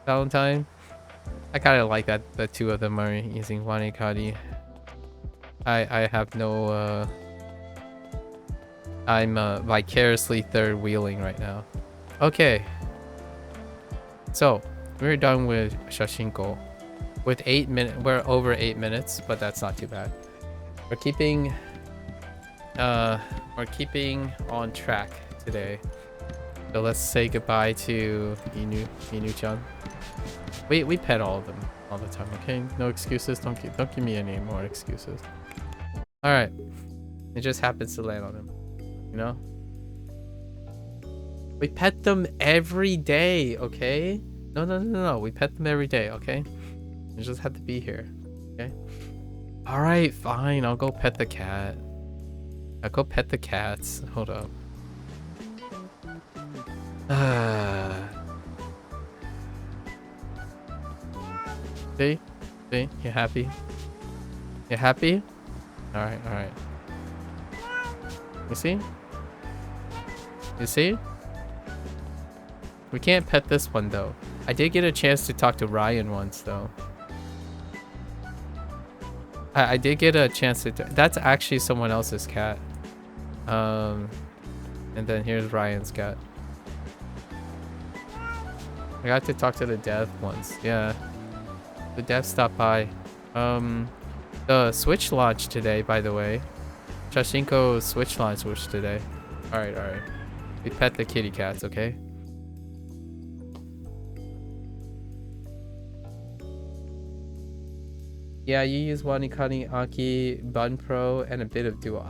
Valentine? I kinda like that the two of them are using Wanikani. I have no I'm vicariously third wheeling right now. Okay. So we're done with Shashingo. With 8 minutes, we're over 8 minutes, but that's not too bad. We're keeping on track today. So let's say goodbye to Inu-chan. We pet all of them all the time, okay? No excuses. Don't give me any more excuses. All right. It just happens to land on him, you know? We pet them every day, okay? No. We pet them every day, okay? You just have to be here, okay? All right, fine. I'll go pet the cat. I'll go pet the cats. Hold up. See? See? You happy? You happy? Alright, alright. You see? You see? We can't pet this one though. I did get a chance to talk to Ryan once though. I did get a chance to. That's actually someone else's cat. And then here's Ryan's cat. I got to talk to the dev once. Yeah, the dev stopped by. The Switch launch today, by the way. Shashingo Switch launch was today. All right, all right. We pet the kitty cats, okay? Yeah, you use Wanikani Aki, Bun Pro, and a bit of Duo.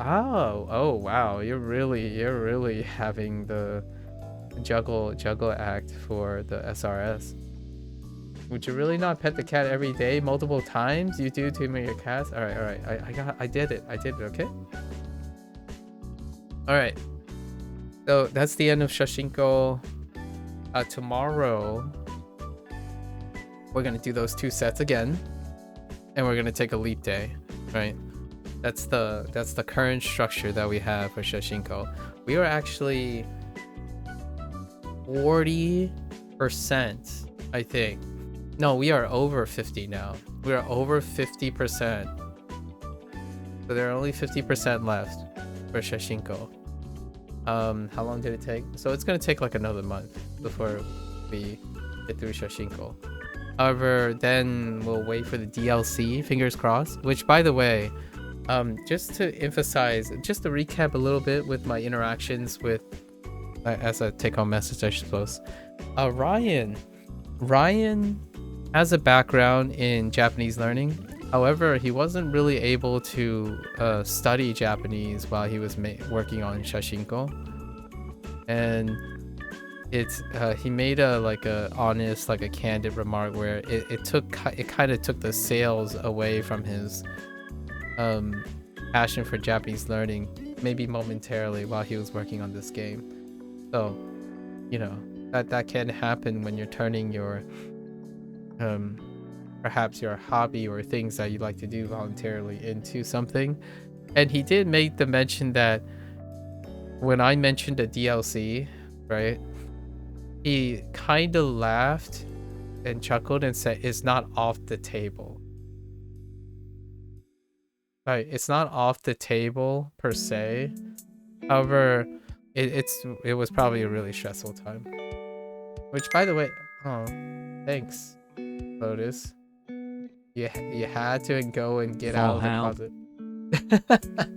Oh wow, you're really having the juggle act for the SRS. Would you really not pet the cat every day, multiple times? You do to your cats? All right. I did it, okay? All right. So that's the end of Shashinko. Tomorrow, we're gonna do those 2 sets again. And we're gonna take a leap day, right? That's the current structure that we have for Shashinko. We are actually 40%, I think. No, we are over 50 now. We are over 50%. So there are only 50% left for Shashinko. How long did it take? So it's gonna take like another month before we get through Shashinko. However, then we'll wait for the DLC, fingers crossed, which by the way, just to emphasize, just to recap a little bit with my interactions with, as a take-home message, I suppose. Ryan has a background in Japanese learning. However, he wasn't really able to study Japanese while he was working on Shashinko. And he made a honest, like a candid remark where it kind of took the sails away from his passion for Japanese learning, maybe momentarily, while he was working on this game. So, you know, that can happen when you're turning your perhaps your hobby or things that you like to do voluntarily into something. And he did make the mention that when I mentioned a DLC, right? He kind of laughed and chuckled and said, "It's not off the table." Right, it's not off the table per se. However, it was probably a really stressful time. Which, by the way, oh, thanks, Lotus. You had to go and get out of the closet.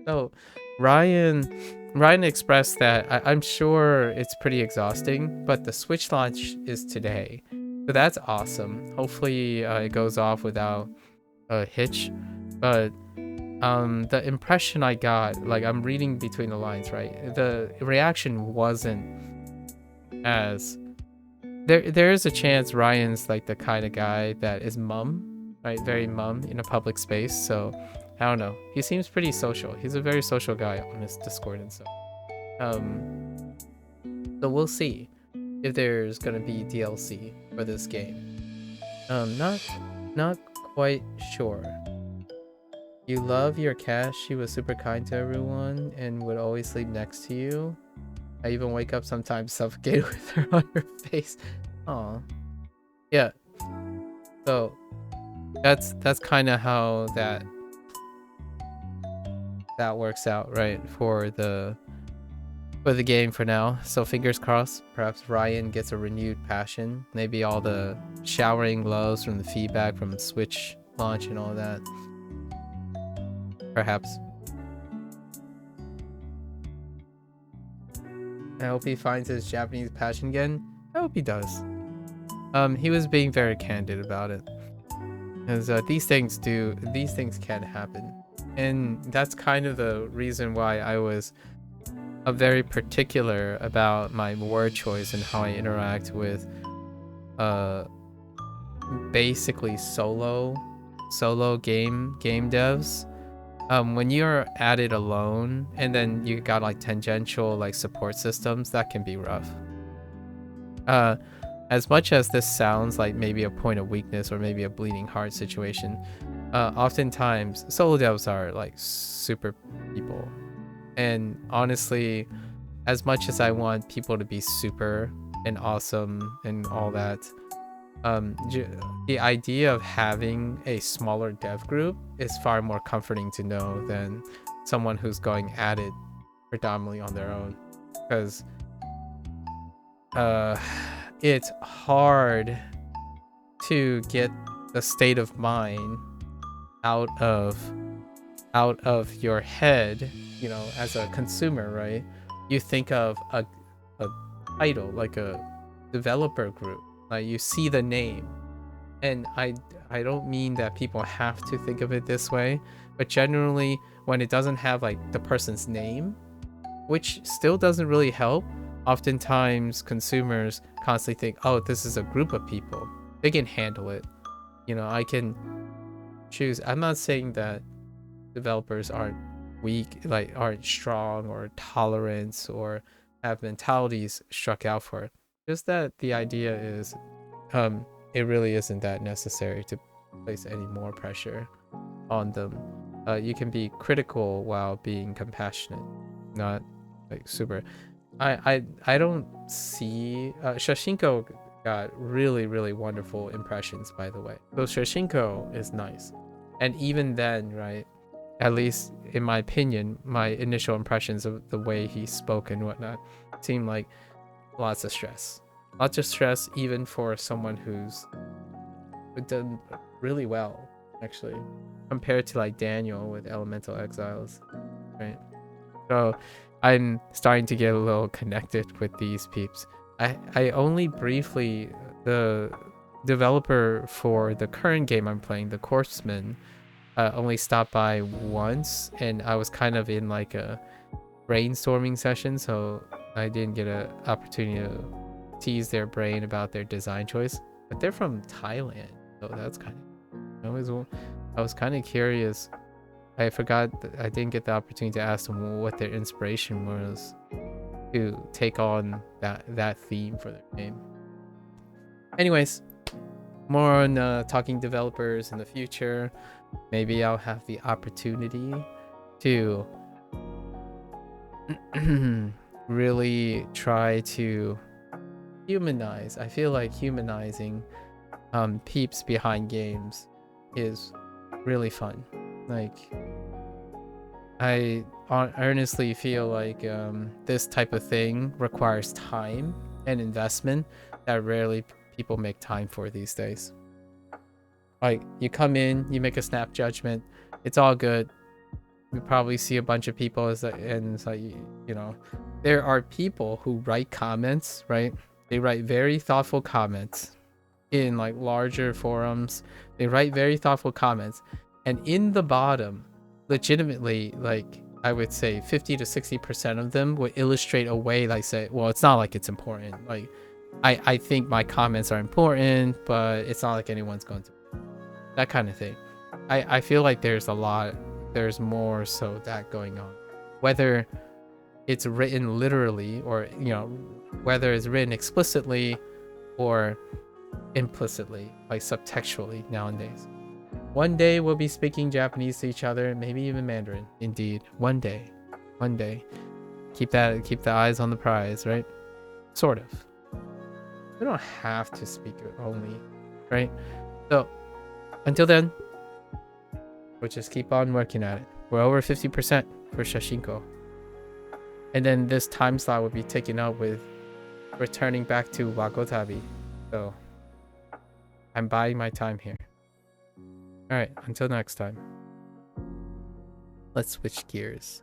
So, Ryan expressed that I'm sure it's pretty exhausting, but the Switch launch is today, so that's awesome. Hopefully, it goes off without a hitch. But the impression I got, like I'm reading between the lines, right? The reaction wasn't as there is a chance Ryan's like the kind of guy that is mum, right? Very mum in a public space. So I don't know. He seems pretty social. He's a very social guy on his Discord and stuff. So we'll see if there's gonna be DLC for this game. Not quite sure. You love your cat. She was super kind to everyone and would always sleep next to you. I even wake up sometimes suffocated with her on her face. Aw. Yeah. So that's kind of how that works out, right? For the game for now. So fingers crossed, perhaps Ryan gets a renewed passion. Maybe all the showering loves from the feedback from the Switch launch and all that. Perhaps. I hope he finds his Japanese passion again. I hope he does. He was being very candid about it. Because these things can happen. And that's kind of the reason why I was very particular about my word choice and how I interact with basically solo game devs. When you're at it alone and then you got like tangential like support systems, that can be rough. As much as this sounds like maybe a point of weakness or maybe a bleeding heart situation, oftentimes solo devs are like super people. And honestly, as much as I want people to be super and awesome and all that, the idea of having a smaller dev group is far more comforting to know than someone who's going at it predominantly on their own, because it's hard to get the state of mind out of your head, you know, as a consumer, right? You think of a title like a developer group, like you see the name, and I don't mean that people have to think of it this way, but generally when it doesn't have like the person's name, which still doesn't really help, oftentimes consumers constantly think, oh, this is a group of people, they can handle it, you know, I can choose. I'm not saying that developers aren't weak, like aren't strong or tolerant or have mentalities struck out for it, just that the idea is it really isn't that necessary to place any more pressure on them. You can be critical while being compassionate, not like super. I don't see Shashingo got really wonderful impressions, by the way. So Shashingo is nice, and even then, right? At least in my opinion, my initial impressions of the way he spoke and whatnot seemed like lots of stress. Lots of stress, even for someone who's done really well, actually, compared to like Daniel with Elemental Exiles, right? So I'm starting to get a little connected with these peeps. I only briefly, the developer for the current game I'm playing, the Corpseman, only stopped by once, and I was kind of in like a brainstorming session, so I didn't get an opportunity to tease their brain about their design choice. But they're from Thailand, so that's kind of, I was kind of curious. I forgot that I didn't get the opportunity to ask them what their inspiration was to take on that theme for their game. Anyways, more on talking developers in the future. Maybe I'll have the opportunity to really try to humanize. I feel like humanizing peeps behind games is really fun. Like, I earnestly feel like this type of thing requires time and investment that rarely people make time for these days. Like, you come in, you make a snap judgment, it's all good. We probably see a bunch of people and it's like, you know, there are people who write comments, right? They write very thoughtful comments in like larger forums. They write very thoughtful comments, and in the bottom, legitimately, like I would say 50 to 60% of them would illustrate a way like say, well, it's not like it's important. Like, I think my comments are important, but it's not like anyone's going to, that kind of thing. I feel like there's more so that going on, whether it's written literally or, you know, whether it's written explicitly or implicitly, like subtextually nowadays. One day we'll be speaking Japanese to each other, maybe even Mandarin. Indeed, one day. Keep the eyes on the prize, right? Sort of. We don't have to speak it only, right? So until then, we'll just keep on working at it. We're over 50% for Shashingo. And then this time slot will be taken up with returning back to Wagotabi. So I'm buying my time here. Alright, until next time. Let's switch gears.